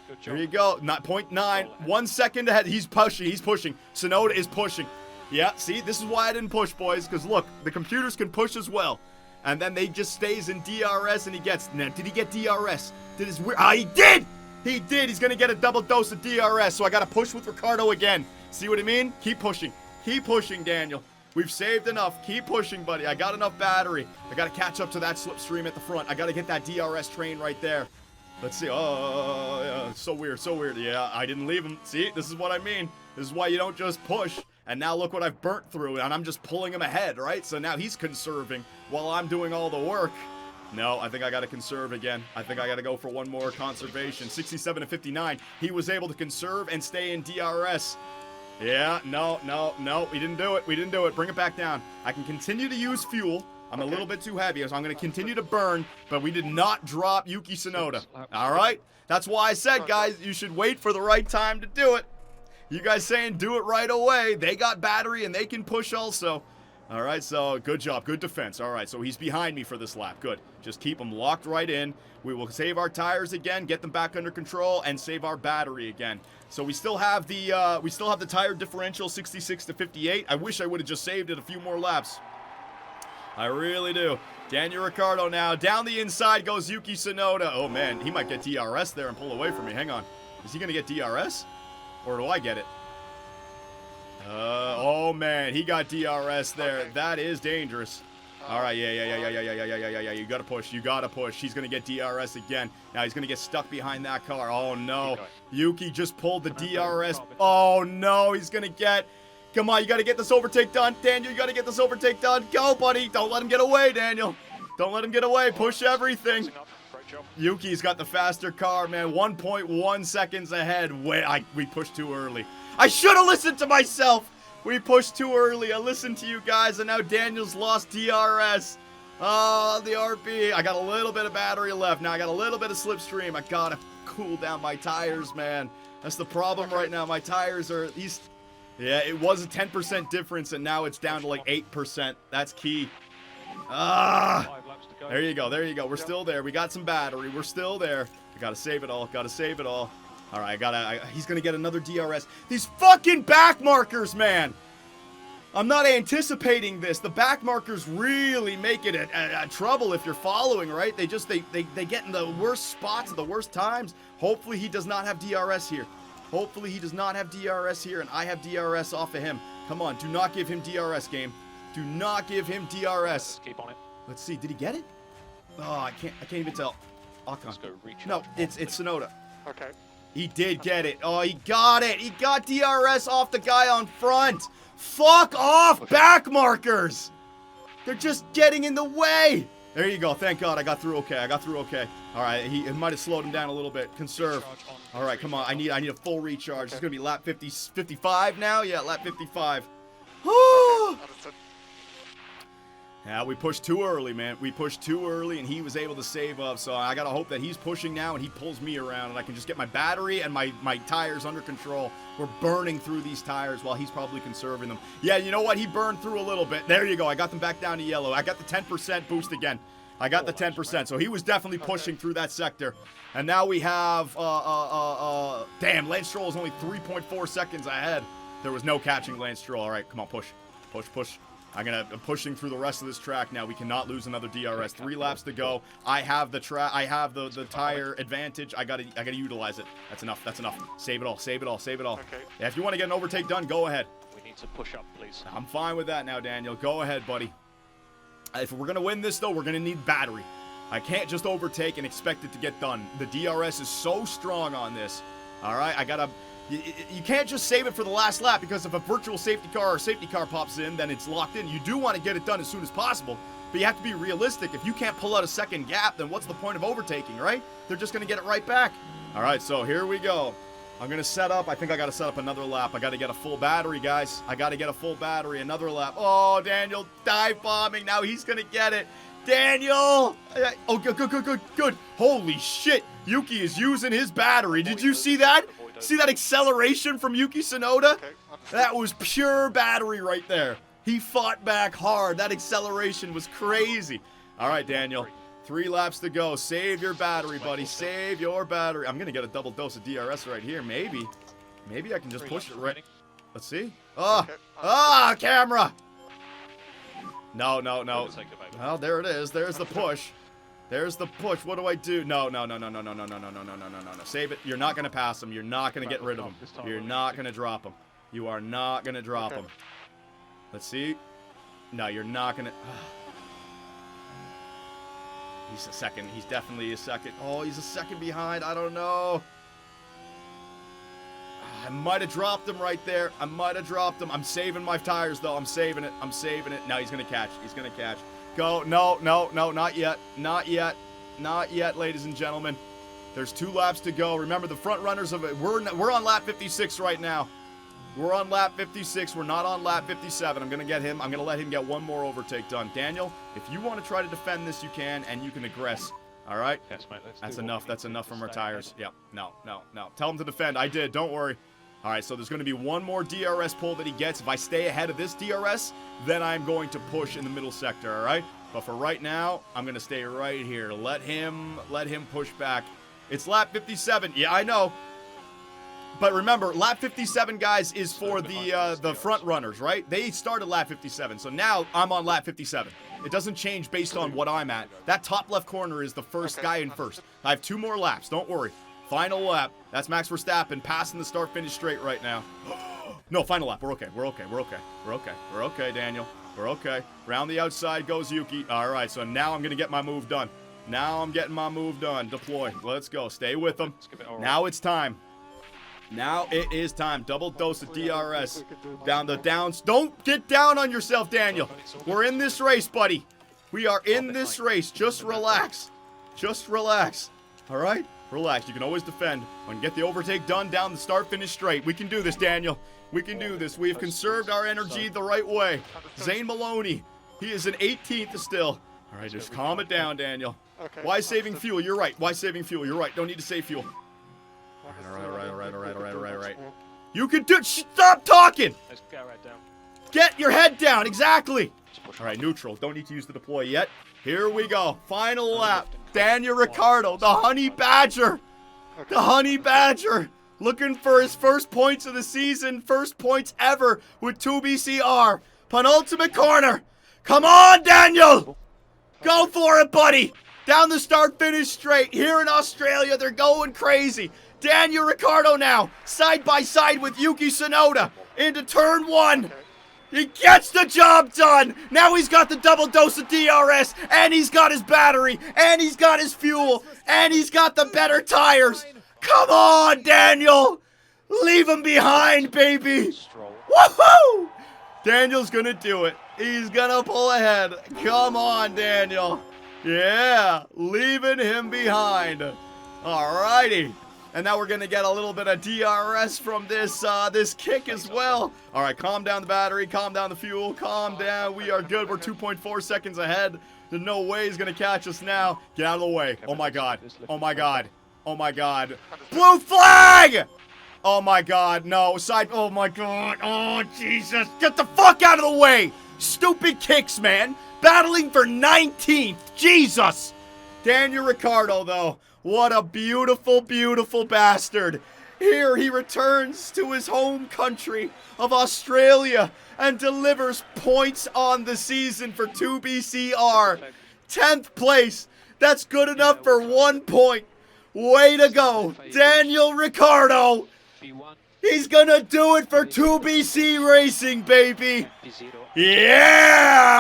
Good job. There you go. Not 0.9. 1 second ahead. He's pushing. He's pushing. Tsunoda is pushing. Yeah, see, this is why I didn't push, boys, because look, the computers can push as well. And then they just stays in DRS and he gets, now, did he get DRS? Did his weird, he did! He did, he's gonna get a double dose of DRS, so I gotta push with Ricciardo again. See what I mean? Keep pushing, Daniel. We've saved enough, keep pushing, buddy. I got enough battery. I gotta catch up to that slipstream at the front. I gotta get that DRS train right there. Let's see, oh, yeah, so weird, so weird. Yeah, I didn't leave him. See, this is what I mean. This is why you don't just push. And now look what I've burnt through, and I'm just pulling him ahead, right? So now he's conserving while I'm doing all the work. No, I think I got to conserve again. I think I got to go for one more conservation. 67 to 59. He was able to conserve and stay in DRS. Yeah, no. We didn't do it. We didn't do it. Bring it back down. I can continue to use fuel. I'm a little bit too heavy, so I'm going to continue to burn, but we did not drop Yuki Tsunoda. All right? That's why I said, guys, you should wait for the right time to do it. You guys saying do it right away. They got battery and they can push also. All right, so good job. Good defense. All right, so he's behind me for this lap. Good. Just keep him locked right in. We will save our tires again, get them back under control, and save our battery again. So we still have the tire differential 66 to 58. I wish I would have just saved it a few more laps. I really do. Daniel Ricciardo now. Down the inside goes Yuki Tsunoda. Oh, man, he might get DRS there and pull away from me. Hang on. Is he going to get DRS? Or do I get it? Oh, man. He got DRS there. Okay. That is dangerous. All right. Yeah. You got to push. You got to push. He's going to get DRS again. Now he's going to get stuck behind that car. Oh, no. Yuki just pulled the DRS. Oh, no. He's going to get... Come on. You got to get this overtake done. Daniel, you got to get this overtake done. Go, buddy. Don't let him get away, Daniel. Don't let him get away. Push everything. Great job. Yuki's got the faster car, man. 1.1 seconds ahead. We pushed too early. I should have listened to myself. We pushed too early. I listened to you guys, and now Daniel's lost DRS. Oh, the RP. I got a little bit of battery left. Now I got a little bit of slipstream. I got to cool down my tires, man. That's the problem right now. My tires are... Yeah, it was a 10% difference, and now it's down to like 8%. That's key. 5 laps to go. There you go. There you go. We're still there. We got some battery. We're still there. I gotta save it all. Gotta save it all. All right, he's gonna get another DRS. These fucking back markers, man. I'm not anticipating this. The back markers really make it a trouble if you're following, right? They get in the worst spots at the worst times. Hopefully he does not have DRS here. Hopefully he does not have DRS here, and I have DRS off of him. Come on, do not give him DRS, game. Do not give him DRS. Keep on it. Let's see. Did he get it? Oh, I can't even tell. Let's go reach No, out. it's Sonoda. Okay. He did get it. Oh, he got it. He got DRS off the guy on front. Fuck off, back markers. They're just getting in the way. There you go. Thank God I got through okay. All right, he might have slowed him down a little bit. Conserve. All right, come on. I need a full recharge. It's going to be lap 55 now. Yeah, lap 55. Understood. Yeah, we pushed too early, man. We pushed too early, and he was able to save up. So I got to hope that he's pushing now, and he pulls me around, and I can just get my battery and my tires under control. We're burning through these tires while he's probably conserving them. Yeah, you know what? He burned through a little bit. There you go. I got them back down to yellow. I got the 10% boost again. I got the 10%. So he was definitely pushing through that sector. And now we have, damn, Lance Stroll is only 3.4 seconds ahead. There was no catching Lance Stroll. All right, come on, push. Push. I'm pushing through the rest of this track now. We cannot lose another DRS. 3 laps to go. I have the the tire advantage. I gotta utilize it. That's enough. Save it all. Okay. Yeah, if you want to get an overtake done, go ahead. We need to push up, please. I'm fine with that now, Daniel. Go ahead, buddy. If we're gonna win this though, we're gonna need battery. I can't just overtake and expect it to get done. The DRS is so strong on this. All right, you can't just save it for the last lap, because if a virtual safety car or safety car pops in, then it's locked in. You do want to get it done as soon as possible, but you have to be realistic. If you can't pull out a second gap, then what's the point of overtaking, right? They're just going to get it right back. All right, so here we go. I'm going to set up. I think I got to set up another lap. I got to get a full battery, guys. I got to get a full battery. Another lap. Oh, Daniel dive bombing. Now he's going to get it. Daniel! Oh, good. Holy shit. Yuki is using his battery. Did you see that? See that acceleration from Yuki Tsunoda? Okay. That was pure battery right there. He fought back hard. That acceleration was crazy. All right, Daniel. 3 laps to go. Save your battery, buddy. Save your battery. I'm going to get a double dose of DRS right here. Maybe I can just push it right. Let's see. Camera. No. Well, there it is. There's the push. There's the push. What do I do? No. Save it. You're not going to pass him. You're not going to get rid of him. You're not going to drop him. You are not going to drop him. Let's see. No, you're not going to. He's a second. He's definitely a second. Oh, he's a second behind. I don't know. I might have dropped him right there. I'm saving my tires, though. I'm saving it. Now he's going to catch. Go. No, not yet. Not yet, ladies and gentlemen. There's 2 laps to go. Remember, the front runners of it. We're on lap 56 right now. We're on lap 56. We're not on lap 57. I'm going to get him. I'm going to let him get one more overtake done. Daniel, if you want to try to defend this, you can, and you can aggress. All right? Yes, mate. That's enough. That's enough from our tires. Yep. No. Tell him to defend. I did. Don't worry. All right, so there's going to be one more DRS pull that he gets. If I stay ahead of this DRS, then I'm going to push in the middle sector, all right? But for right now, I'm going to stay right here. Let him push back. It's lap 57. Yeah, I know. But remember, lap 57, guys, is for the front runners, right? They started lap 57, so now I'm on lap 57. It doesn't change based on what I'm at. That top left corner is the first guy in first. I have 2 more laps. Don't worry. Final lap. That's Max Verstappen passing the start-finish straight right now. No, final lap. We're okay, Daniel. We're okay. Round the outside goes Yuki. All right, so now I'm going to get my move done. Deploy. Let's go. Stay with him. Now it's time. Now it is time. Double dose of DRS. Down the downs. Don't get down on yourself, Daniel. We're in this race, buddy. We are in this race. Just relax. All right? Relax. You can always defend. When you get the overtake done down the start-finish straight. We can do this, Daniel. We can do this. We have conserved our energy the right way. Zane Maloney. He is an 18th still. All right, just calm it down, Daniel. Okay. Why saving fuel? You're right. You're right. Don't need to save fuel. All right. You can do. Stop talking. Let's go right down. Get your head down. Exactly. All right, neutral. Don't need to use the deploy yet. Here we go. Final lap. Daniel Ricciardo, the Honey Badger. The Honey Badger. Looking for his first points of the season. First points ever with 2BCR. Penultimate corner. Come on, Daniel. Go for it, buddy. Down the start-finish straight. Here in Australia, they're going crazy. Daniel Ricciardo now, side by side with Yuki Tsunoda, into turn 1. He gets the job done. Now he's got the double dose of DRS, and he's got his battery, and he's got his fuel, and he's got the better tires. Come on, Daniel. Leave him behind, baby. Stroll. Woohoo! Daniel's gonna do it. He's gonna pull ahead. Come on, Daniel. Yeah, leaving him behind. Alrighty. And now we're gonna get a little bit of DRS from this this kick as well. All right, calm down the battery, calm down the fuel, calm down. We are good. We're 2.4 seconds ahead. There's no way he's gonna catch us now. Get out of the way. Oh my god. Oh my god. Oh my god. Blue flag! Oh my god. No. Side. Oh my god. Oh Jesus. Get the fuck out of the way. Stupid kicks, man. Battling for 19th. Jesus. Daniel Ricciardo, though. What a beautiful, beautiful bastard. Here he returns to his home country of Australia and delivers points on the season for 2BCR. 10th place. That's good enough for 1 point. Way to go, Daniel Ricciardo. He's gonna do it for 2BC Racing, baby. Yeah!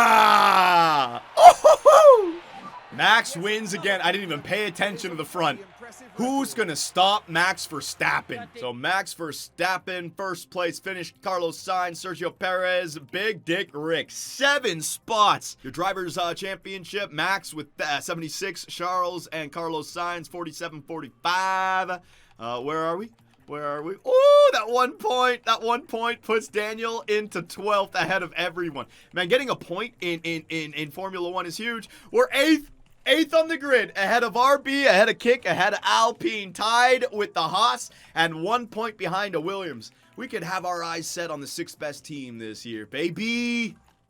Oh-ho-ho! Max wins again. I didn't even pay attention to the front. Who's going to stop Max Verstappen? So Max Verstappen, first place finish. Carlos Sainz, Sergio Perez, Big Dick Rick. 7 spots. Your Drivers' Championship, Max with 76. Charles and Carlos Sainz, 47-45. Where are we? Where are we? Oh, that 1 point. That 1 point puts Daniel into 12th ahead of everyone. Man, getting a point in Formula 1 is huge. We're 8th. 8th on the grid, ahead of RB, ahead of Kick, ahead of Alpine, tied with the Haas, and 1 point behind a Williams. We could have our eyes set on the 6th best team this year, baby.